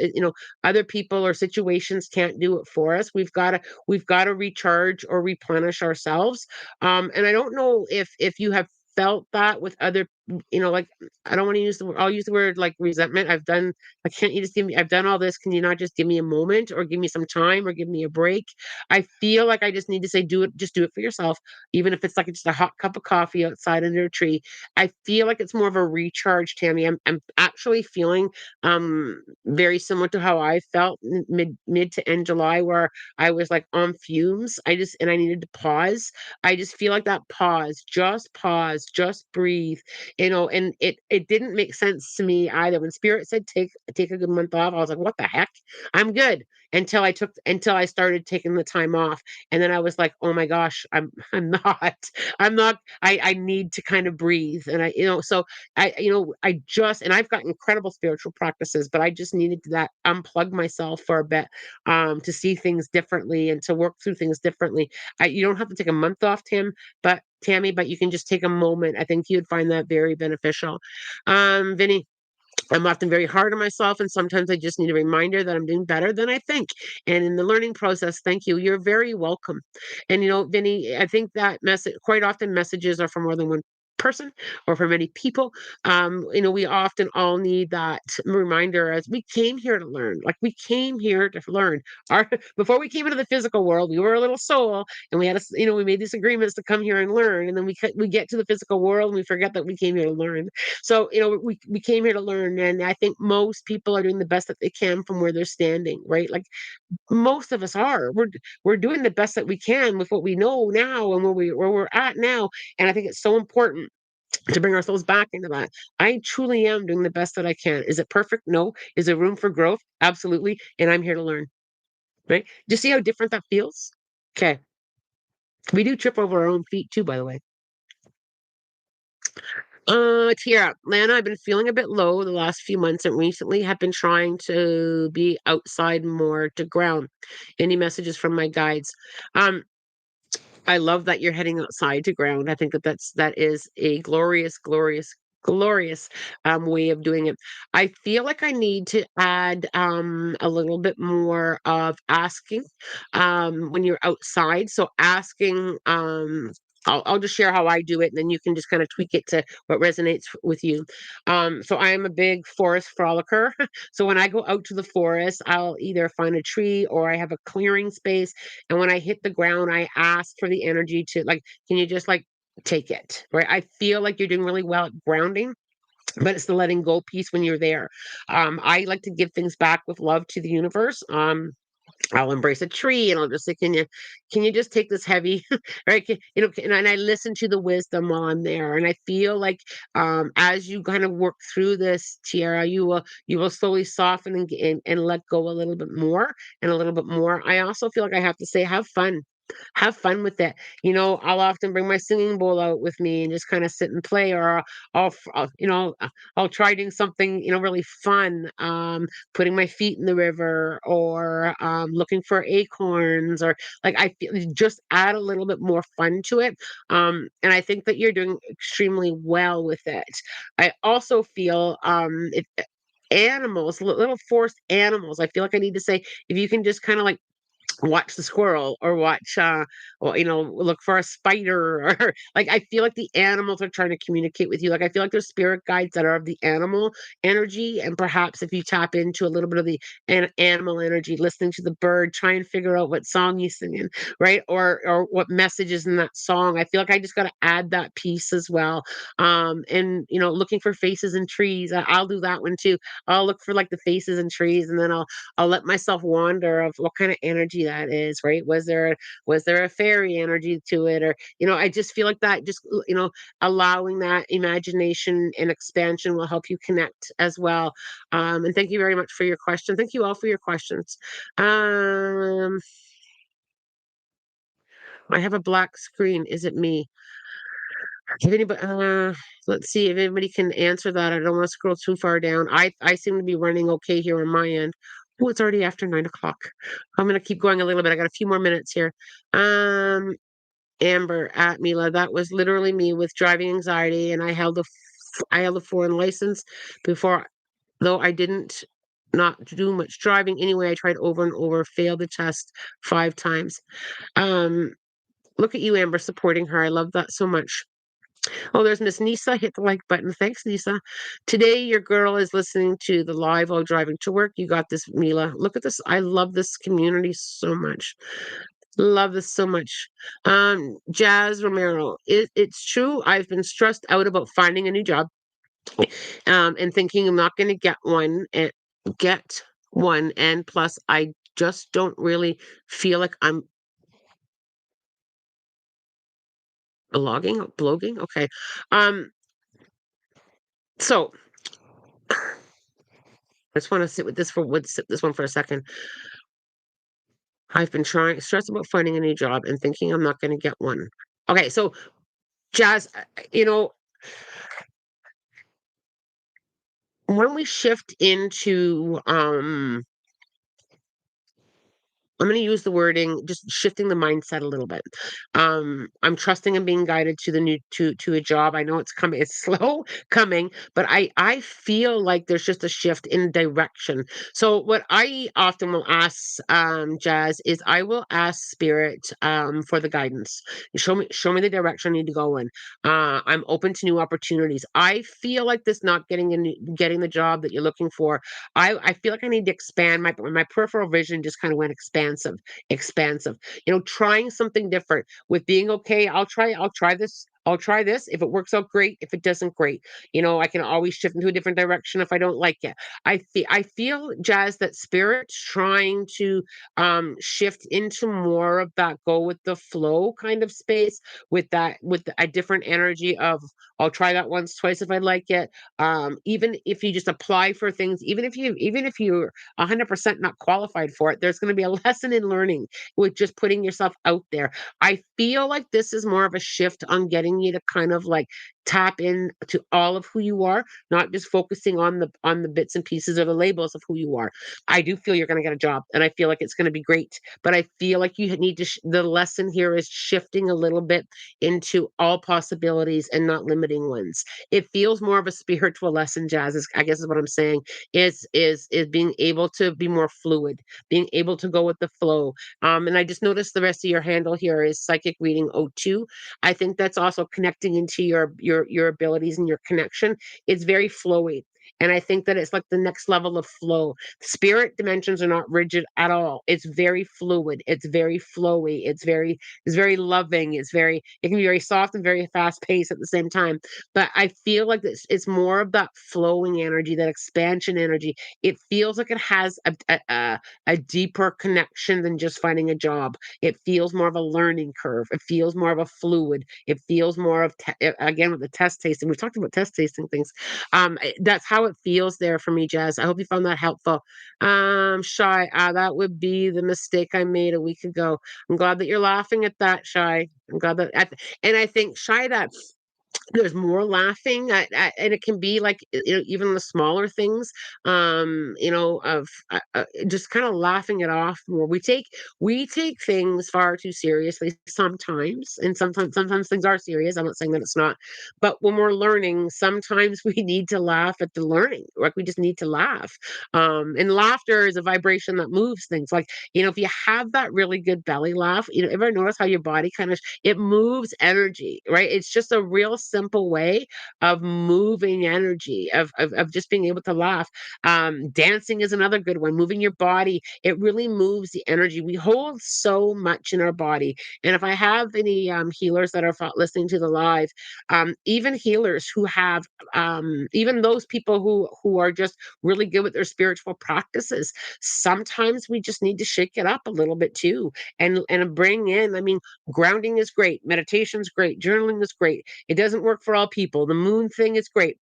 other people or situations can't do it for us. We've got to recharge or replenish ourselves. And I don't know if you have felt that with other, like I don't want to use the word, I'll use the word like resentment. Can't you just give me, I've done all this. Can you not just give me a moment or give me some time or give me a break? I feel like I just need to say, do it, just do it for yourself. Even if it's like just a hot cup of coffee outside under a tree. I feel like it's more of a recharge, Tammy. I'm actually feeling very similar to how I felt mid to end July, where I was like on fumes. And I needed to pause. I just feel like that pause, just breathe, and it didn't make sense to me either. When Spirit said take a good month off, I was like, what the heck? I'm good until I started taking the time off. And then I was like, oh my gosh, I'm not. I need to kind of breathe. And so I just and I've got incredible spiritual practices, but I just needed to that unplug myself for a bit to see things differently and to work through things differently. You don't have to take a month off, Tammy, but you can just take a moment. I think you'd find that very beneficial. Vinny, I'm often very hard on myself, and sometimes I just need a reminder that I'm doing better than I think. And in the learning process, thank you. You're very welcome. And Vinny, I think that message quite often messages are for more than one person or for many people. We often all need that reminder as we came here to learn. Like we came here to learn. Our before we came into the physical world, we were a little soul, and we had we made these agreements to come here and learn, and then we get to the physical world and we forget that we came here to learn. So, we came here to learn, and I think most people are doing the best that they can from where they're standing, right? Like most of us are. We're doing the best that we can with what we know now and where we're at now. And I think it's so important to bring ourselves back into that. I truly am doing the best that I can. Is it perfect? No. Is there room for growth? Absolutely. And I'm here to learn. right? Do you see how different that feels? Okay. We do trip over our own feet too, by the way. Tiara, Lana, I've been feeling a bit low the last few months and recently have been trying to be outside more to ground. Any messages from my guides? Um, I love that you're heading outside to ground. I think that that is a glorious, glorious, glorious way of doing it. I feel like I need to add a little bit more of asking when you're outside. So asking I'll just share how I do it, and then you can just kind of tweak it to what resonates with you. So I am a big forest frolicker. So when I go out to the forest, I'll either find a tree or I have a clearing space, and when I hit the ground, I ask for the energy to like, can you just like take it? Right. I feel like you're doing really well at grounding, but it's the letting go piece when you're there. I like to give things back with love to the universe. I'll embrace a tree and I'll just say, can you just take this heavy, right? And I listen to the wisdom while I'm there. And I feel like as you kind of work through this, Tiara, you will slowly soften and let go a little bit more and a little bit more. I also feel like I have to say, have fun. Have fun with it. I'll often bring my singing bowl out with me and just kind of sit and play, or I'll try doing something, really fun. Putting my feet in the river, or looking for acorns, or like I feel just add a little bit more fun to it. And I think that you're doing extremely well with it. I also feel animals, little forest animals. I feel like I need to say, if you can just kind of like watch the squirrel, or watch or look for a spider, or like I feel like the animals are trying to communicate with you. Like I feel like there's spirit guides that are of the animal energy, and perhaps if you tap into a little bit of the animal energy, listening to the bird, try and figure out what song he's singing, right? Or what message is in that song. I feel like I just got to add that piece as well. And looking for faces in trees. I'll do that one too. I'll look for like the faces in trees, and then I'll let myself wander of what kind of energy that is, right? Was there a fairy energy to it? Or, I just feel like that just, allowing that imagination and expansion will help you connect as well. And thank you very much for your question. Thank you all for your questions. Um, I have a black screen. Is it me? If anybody, let's see if anybody can answer that. I don't want to scroll too far down. I seem to be running okay here on my end. Oh, it's already after 9 o'clock. I'm gonna keep going a little bit. I got a few more minutes here. Um, Amber at Mila, that was literally me with driving anxiety, and I held a foreign license before, though I didn't not do much driving anyway. I tried over and over, failed the test 5 times. Um, Look at you, Amber, supporting her. I love that so much. Oh, there's Miss Nisa. Hit the like button. Thanks, Nisa. Today, your girl is listening to the live while driving to work. You got this, Mila. Look at this. I love this community so much. Love this so much. Jazz Romero. It's true. I've been stressed out about finding a new job, and thinking I'm not going to get one. And plus, I just don't really feel like I'm blogging. Okay. Um, so I just want to sit with this one for a second. I've been trying stressed about finding a new job and thinking I'm not going to get one. Okay, so Jazz, when we shift into I'm going to use the wording, just shifting the mindset a little bit. I'm trusting and being guided to the new to a job. I know it's coming, it's slow coming, but I feel like there's just a shift in direction. So what I often will ask, Jazz, is I will ask Spirit for the guidance. Show me the direction I need to go in. I'm open to new opportunities. I feel like this not getting the job that you're looking for. I feel like I need to expand my peripheral vision just kind of went expansive. Trying something different with being okay. I'll try this. I'll try this. If it works out, great. If it doesn't, great. I can always shift into a different direction if I don't like it. I feel, Jazz, that spirit's trying to shift into more of that go with the flow kind of space, with a different energy of I'll try that once, twice if I like it. Even if you just apply for things, even if you're 100% not qualified for it, there's going to be a lesson in learning with just putting yourself out there. I feel like this is more of a shift on getting you to kind of like tap in to all of who you are, not just focusing on the bits and pieces or the labels of who you are. I do feel you're going to get a job, and I feel like it's going to be great, but I feel like you need to the lesson here is shifting a little bit into all possibilities and not limiting ones. It feels more of a spiritual lesson, Jazz, I guess is what I'm saying, is being able to be more fluid, being able to go with the flow. And I just noticed the rest of your handle here is psychic reading O2. I think that's also connecting into your abilities and your connection. It's very flowy. And I think that it's like the next level of flow. Spirit dimensions are not rigid at all. It's very fluid. It's very flowy. It's very loving. It can be very soft and very fast paced at the same time. But I feel like it's more of that flowing energy, that expansion energy. It feels like it has a deeper connection than just finding a job. It feels more of a learning curve. It feels more of a fluid. It feels more of again with the test tasting. We've talked about test tasting things. That's how it feels there for me, Jazz. I hope you found that helpful. Shy, that would be the mistake I made a week ago. I'm glad that you're laughing at that, Shy. I'm glad that, and I think Shy that there's more laughing and it can be like even the smaller things of just kind of laughing it off more. We take things far too seriously sometimes, and sometimes things are serious. I'm not saying that it's not, but when we're learning, sometimes we need to laugh at the learning. Like, we just need to laugh. And laughter is a vibration that moves things. Like, if you have that really good belly laugh, ever notice how your body kind of it moves energy, right? It's just a real simple way of moving energy, of just being able to laugh. Dancing is another good one. Moving your body, it really moves the energy. We hold so much in our body. And if I have any healers that are listening to the live, even healers who have, even those people who are just really good with their spiritual practices, sometimes we just need to shake it up a little bit too, and bring in. I mean, grounding is great, meditation's great, journaling is great. It doesn't work for all people. The moon thing is great.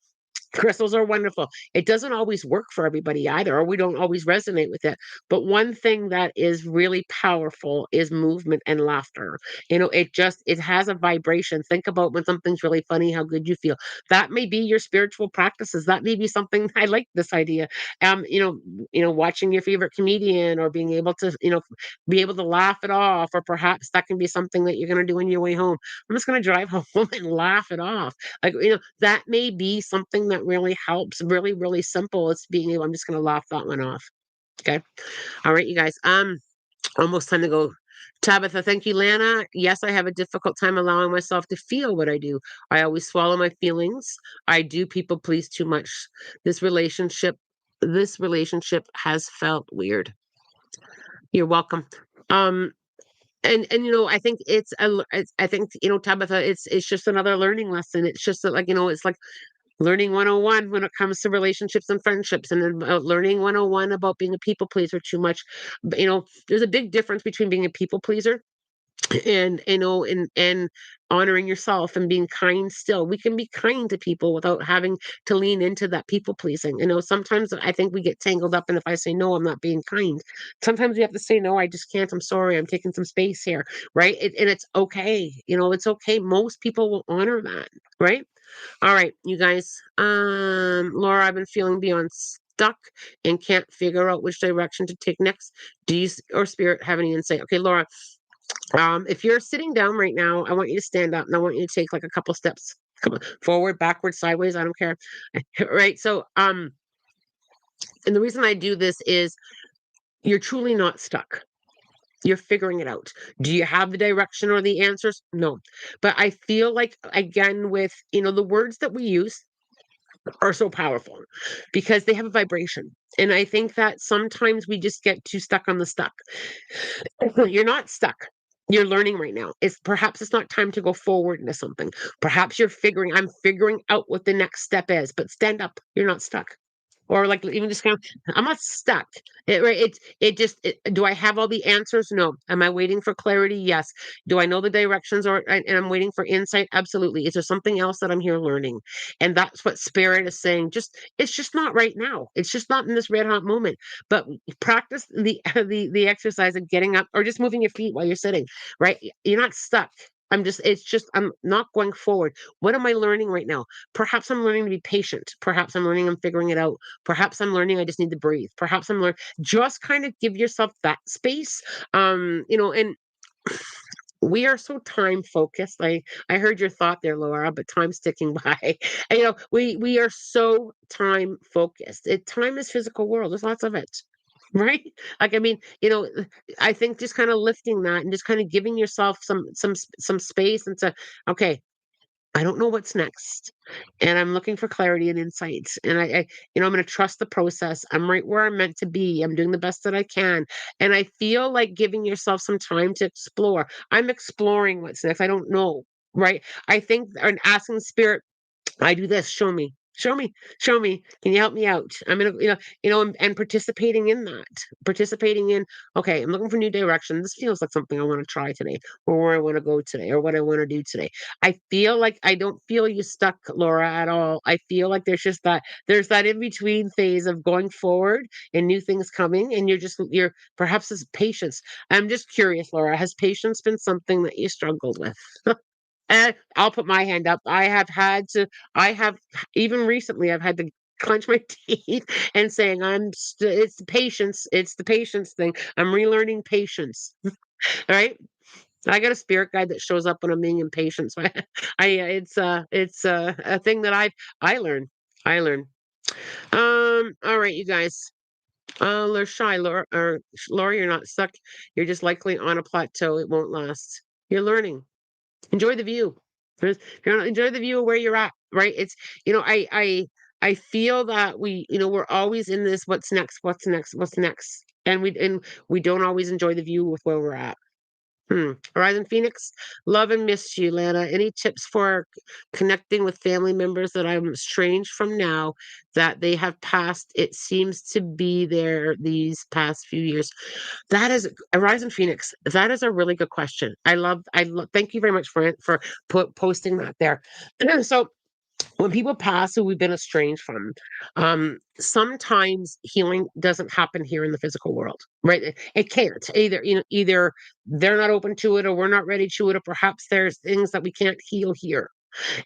Crystals are wonderful. It doesn't always work for everybody either, or we don't always resonate with it. But one thing that is really powerful is movement and laughter. It has a vibration. Think about when something's really funny, how good you feel. That may be your spiritual practices. That may be something I like this idea. Watching your favorite comedian, or being able to, be able to laugh it off, or perhaps that can be something that you're going to do on your way home. I'm just going to drive home and laugh it off. Like, that may be something that really helps. Really, really simple. It's being able, I'm just going to laugh that one off. Okay. All right, you guys. Almost time to go. Tabitha, thank you. Lana, yes, I have a difficult time allowing myself to feel what I do. I always swallow my feelings. I do people please too much. This relationship, this relationship has felt weird. You're welcome. Um, and I think I think, Tabitha, it's just another learning lesson. It's just that, like, it's like learning 101 when it comes to relationships and friendships, and then learning 101 about being a people pleaser too much. But, there's a big difference between being a people pleaser and, and honoring yourself and being kind. Still, we can be kind to people without having to lean into that people pleasing. Sometimes I think we get tangled up, and if I say no, I'm not being kind. Sometimes we have to say no, I just can't, I'm sorry, I'm taking some space here, right? And it's okay. It's okay. Most people will honor that, right? All right, you guys. Laura, I've been feeling beyond stuck and can't figure out which direction to take next. Do you or spirit have any insight? Okay, Laura, if you're sitting down right now, I want you to stand up, and I want you to take like a couple steps. Come on, forward, backward, sideways, I don't care. Right. So, and the reason I do this is you're truly not stuck. You're figuring it out. Do you have the direction or the answers? No. But I feel like, again, with, the words that we use are so powerful because they have a vibration. And I think that sometimes we just get too stuck on the stuck. You're not stuck. You're learning right now. It's not time to go forward into something. Perhaps I'm figuring out what the next step is, but stand up. You're not stuck. Or like even just kind of, I'm not stuck. Do I have all the answers? No. Am I waiting for clarity? Yes. Do I know the directions and I'm waiting for insight? Absolutely. Is there something else that I'm here learning? And that's what spirit is saying. It's just not right now. It's just not in this red hot moment. But practice the the exercise of getting up or just moving your feet while you're sitting, right? You're not stuck. I'm not going forward. What am I learning right now? Perhaps I'm learning to be patient. Perhaps I'm learning I'm figuring it out. Perhaps I'm learning I just need to breathe. Perhaps I'm learning just kind of give yourself that space. And we are so time focused. I heard your thought there, Laura, but time's ticking by. And, we are so time focused. Time is physical world. There's lots of it. Right? Like I mean, I think just kind of lifting that and just kind of giving yourself some space and to okay, I don't know what's next, and I'm looking for clarity and insights. And I'm going to trust the process. I'm right where I'm meant to be. I'm doing the best that I can, and I feel like giving yourself some time to explore. I'm exploring what's next. I don't know, right? I think and asking spirit I do this. Show me. Show me. Show me. Can you help me out? I'm gonna, and participating in that. Participating in, okay, I'm looking for new direction. This feels like something I want to try today, or where I want to go today, or what I want to do today. I feel like I don't feel you stuck, Laura, at all. I feel like there's that in between phase of going forward and new things coming, and you're perhaps it's patience. I'm just curious, Laura, has patience been something that you struggled with? And I'll put my hand up. I have, even recently, I've had to clench my teeth and saying, it's the patience thing. I'm relearning patience. Right. I got a spirit guide that shows up when I'm being impatient. So it's a thing that I learn. I learn. All right, you guys. They're shy, Laura, you're not stuck. You're just likely on a plateau. It won't last. You're learning. Enjoy the view. Enjoy the view of where you're at, right? I feel that we're always in this what's next, what's next, what's next. And we don't always enjoy the view with where we're at. Horizon Phoenix, love and miss you, Lana. Any tips for connecting with family members that I'm estranged from now that they have passed? It seems to be there these past few years. That is Horizon Phoenix. That is a really good question. Thank you very much for posting that there. So when people pass who we've been estranged from, sometimes healing doesn't happen here in the physical world, right? It can't. Either they're not open to it or we're not ready to it, or perhaps there's things that we can't heal here.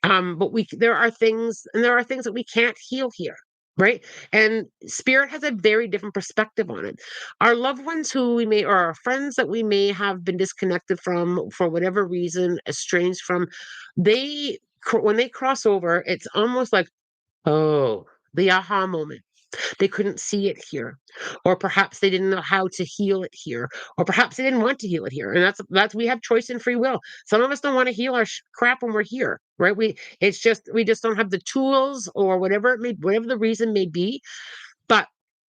But we there are things that we can't heal here. Right. And spirit has a very different perspective on it. Our loved ones or our friends that we may have been disconnected from for whatever reason, estranged from, when they cross over, it's almost like, oh, the aha moment. They couldn't see it here, or perhaps they didn't know how to heal it here, or perhaps they didn't want to heal it here. And that's we have choice and free will. Some of us don't want to heal our crap when we're here, right? We just don't have the tools or whatever the reason may be, but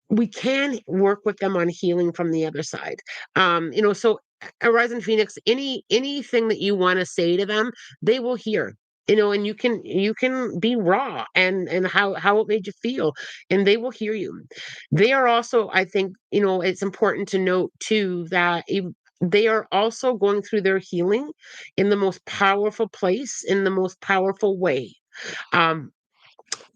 we can work with them on healing from the other side. So Horizon Phoenix, anything that you want to say to them, they will hear. And you can be raw and how it made you feel, and they will hear you. They are also, I think, it's important to note too that they are also going through their healing in the most powerful place, in the most powerful way. Um,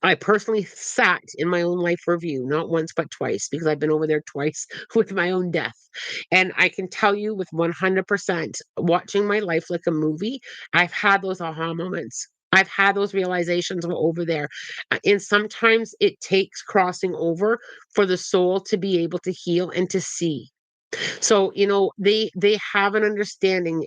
I personally sat in my own life review, not once, but twice, because I've been over there twice with my own death. And I can tell you with 100%, watching my life like a movie, I've had those aha moments. I've had those realizations over there. And sometimes it takes crossing over for the soul to be able to heal and to see. So, they have an understanding,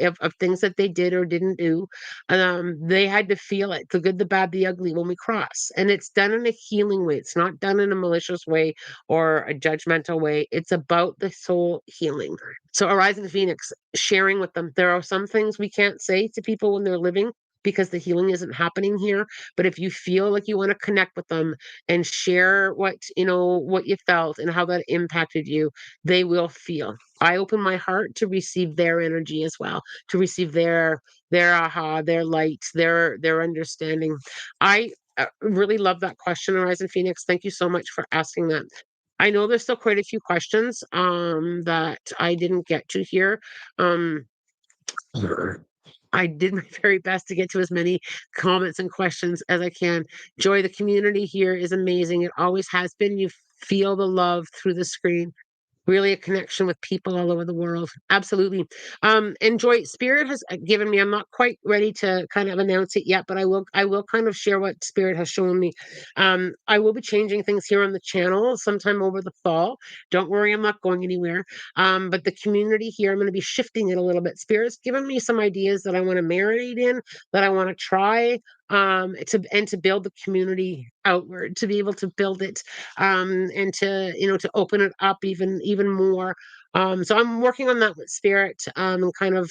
of things that they did or didn't do. They had to feel it, the good, the bad, the ugly when we cross. And it's done in a healing way. It's not done in a malicious way or a judgmental way. It's about the soul healing. So Arising Phoenix, sharing with them. There are some things we can't say to people when they're living. because the healing isn't happening here. But if you feel like you want to connect with them and share what you felt and how that impacted you, they will feel. I open my heart to receive their energy as well, to receive their aha, their light, their understanding. I really love that question, Horizon Phoenix. Thank you so much for asking that. I know there's still quite a few questions that I didn't get to here. Um, I did my very best to get to as many comments and questions as I can. Joy, the community here is amazing. It always has been. You feel the love through the screen, really a connection with people all over the world. Absolutely. And Joy, Spirit has given me, I'm not quite ready to kind of announce it yet, but I will kind of share what Spirit has shown me. I will be changing things here on the channel sometime over the fall. Don't worry, I'm not going anywhere. But the community here, I'm going to be shifting it a little bit. Spirit's given me some ideas that I want to marinate in, that I want to try, to build the community outward, to be able to build it, and to open it up even more. So I'm working on that with Spirit, and kind of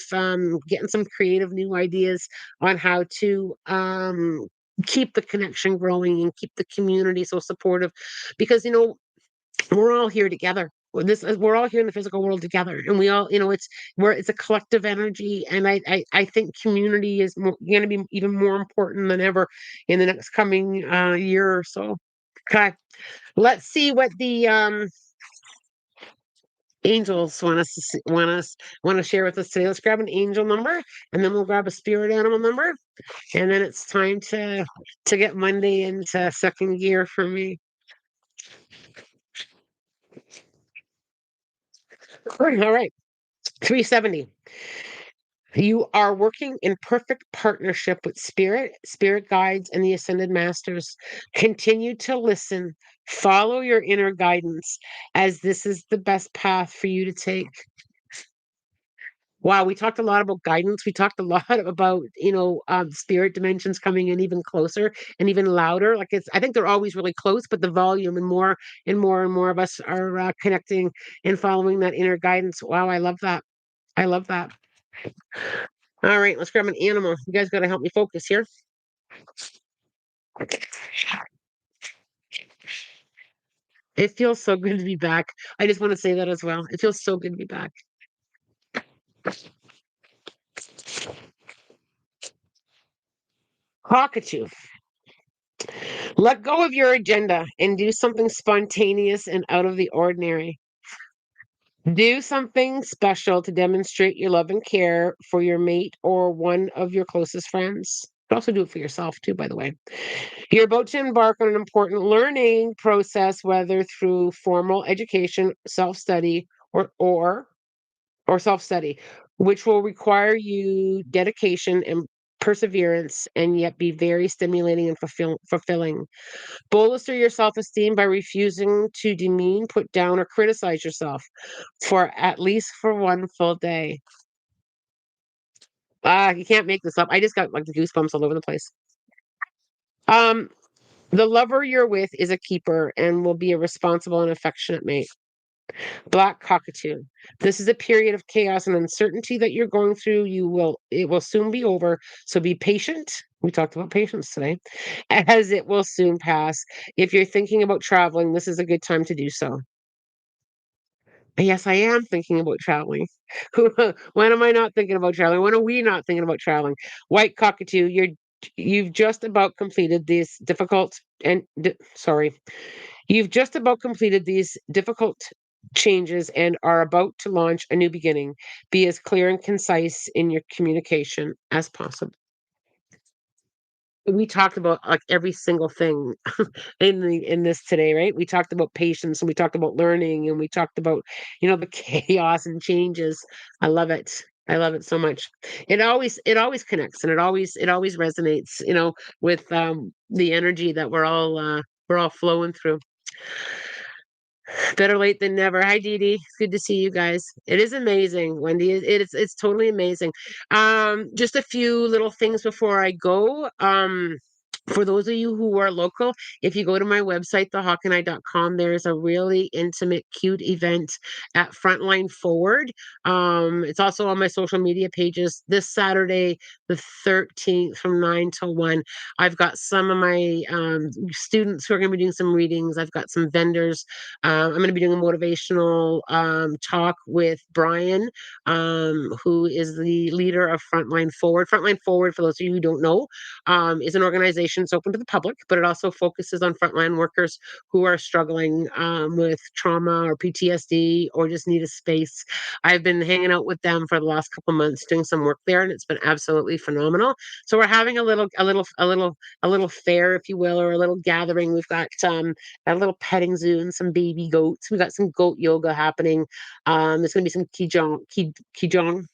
getting some creative new ideas on how to keep the connection growing and keep the community so supportive, because we're all here together. We're all here in the physical world together, and we all, it's a collective energy, and I think community is going to be even more important than ever in the next coming year or so. Okay, let's see what the angels want to share with us today. Let's grab an angel number, and then we'll grab a spirit animal number, and then it's time to get Monday into second gear for me. All right, 370. You are working in perfect partnership with spirit guides, and the ascended masters. Continue to listen, follow your inner guidance, as this is the best path for you to take. Wow, we talked a lot about guidance. We talked a lot about, spirit dimensions coming in even closer and even louder. Like, I think they're always really close, but the volume and more and more and more of us are connecting and following that inner guidance. Wow, I love that. I love that. All right, let's grab an animal. You guys got to help me focus here. It feels so good to be back. I just want to say that as well. It feels so good to be back. Cockatoo. Let go of your agenda and do something spontaneous and out of the ordinary. Do something special to demonstrate your love and care for your mate or one of your closest friends. You can also do it for yourself too, by the way. You're about to embark on an important learning process, whether through formal education, self-study, or self-study, which will require you dedication and perseverance, and yet be very stimulating and fulfilling. Bolster your self-esteem by refusing to demean, put down, or criticize yourself for at least for one full day. You can't make this up. I just got like the goosebumps all over the place. Um, the lover you're with is a keeper and will be a responsible and affectionate mate. Black cockatoo. This is a period of chaos and uncertainty that you're going through. It will soon be over. So be patient. We talked about patience today, as it will soon pass. If you're thinking about traveling, this is a good time to do so. Yes, I am thinking about traveling. When am I not thinking about traveling? When are we not thinking about traveling? White cockatoo, you've just about completed these difficult and sorry. You've just about completed these difficult changes and are about to launch a new beginning. Be as clear and concise in your communication as possible. We talked about like every single thing in this today, right? We talked about patience, and we talked about learning, and we talked about, the chaos and changes. I love it. I love it so much. It always connects, and it always resonates, with the energy that we're all flowing through. Better late than never. Hi, Dee Dee. It's good to see you guys. It is amazing, Wendy. It's totally amazing. Just a few little things before I go. For those of you who are local, if you go to my website, thehawkandI.com, there's a really intimate, cute event at Frontline Forward. It's also on my social media pages this Saturday, the 13th, from 9 till 1. I've got some of my students who are going to be doing some readings. I've got some vendors. I'm going to be doing a motivational talk with Brian, who is the leader of Frontline Forward. Frontline Forward, for those of you who don't know, is an organization that's open to the public, but it also focuses on frontline workers who are struggling with trauma or PTSD or just need a space. I've been hanging out with them for the last couple months doing some work there, and it's been absolutely phenomenal. So we're having a little fair, if you will, or a little gathering. We've got a little petting zoo and some baby goats. We got some goat yoga happening. There's going to be some kijong.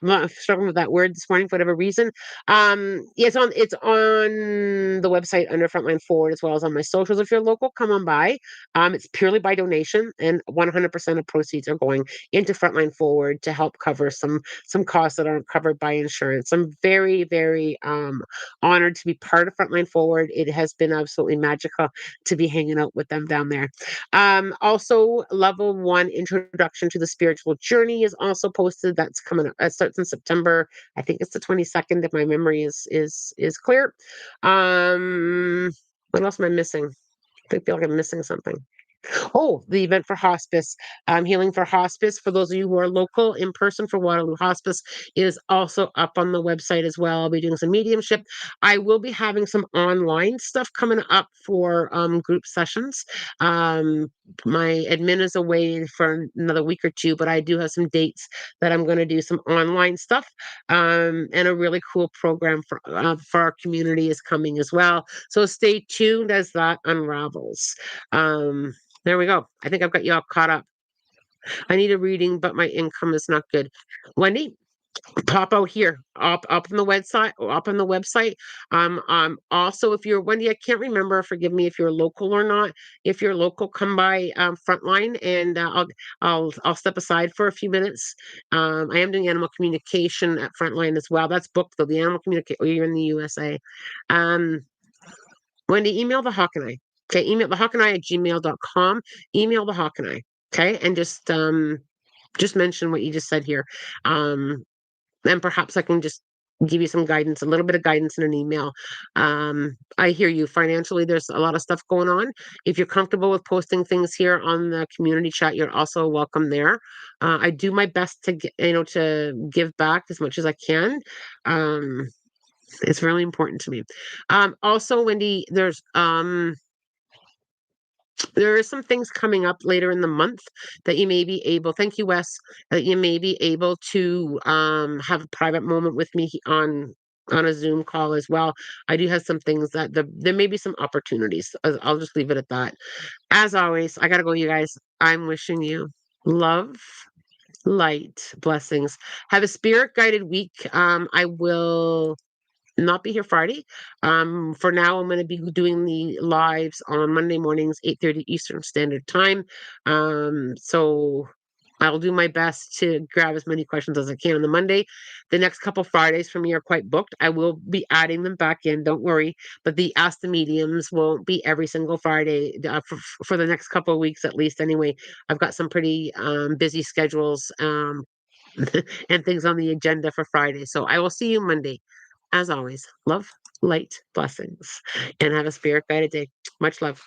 I'm struggling with that word this morning for whatever reason. Yeah, it's on the website under Frontline Forward as well as on my socials. If you're local, come on by. It's purely by donation, and 100% of proceeds are going into Frontline Forward to help cover some costs that aren't covered by insurance. I'm very, very honored to be part of Frontline Forward. It has been absolutely magical to be hanging out with them down there. Also, level one introduction to the spiritual journey is also posted. That's coming up. It starts in September. I think it's the 22nd, if my memory is clear. What else am I missing? I feel like I'm missing something. Oh, the event for hospice, Healing for Hospice. For those of you who are local in person for Waterloo Hospice, is also up on the website as well. I'll be doing some mediumship. I will be having some online stuff coming up for group sessions. Um, my admin is away for another week or two, but I do have some dates that I'm going to do some online stuff. And a really cool program for our community is coming as well. So stay tuned as that unravels. There we go. I think I've got you all caught up. I need a reading, but my income is not good. Wendy, pop out here, up on the website, up on the website. Also, if you're Wendy, I can't remember. Forgive me if you're local or not. If you're local, come by Frontline, and I'll step aside for a few minutes. I am doing animal communication at Frontline as well. That's booked though. The animal communication. Oh, you're in the USA. Um, Wendy, email the Hawk and I. Okay, email the Hawk and I at gmail.com. Email the Hawk and I. Okay, and just mention what you just said here. And perhaps I can just give you some guidance, a little bit of guidance in an email. I hear you. Financially, there's a lot of stuff going on. If you're comfortable with posting things here on the community chat, you're also welcome there. I do my best to get, to give back as much as I can. Um, it's really important to me. Also, Wendy, there are some things coming up later in the month that you may be able, thank you, Wes, that you may be able to have a private moment with me on a Zoom call as well. I do have some things there may be some opportunities. I'll just leave it at that. As always, I gotta go, you guys. I'm wishing you love, light, blessings. Have a spirit guided week. I will not be here Friday. For now, I'm going to be doing the lives on Monday mornings, 8:30 Eastern Standard Time. So I'll do my best to grab as many questions as I can on the Monday. The next couple Fridays for me are quite booked. I will be adding them back in, don't worry. But the Ask the Mediums won't be every single Friday for the next couple of weeks at least. Anyway, I've got some pretty busy schedules and things on the agenda for Friday. So I will see you Monday. As always, love, light, blessings, and have a spirit guided day. Much love.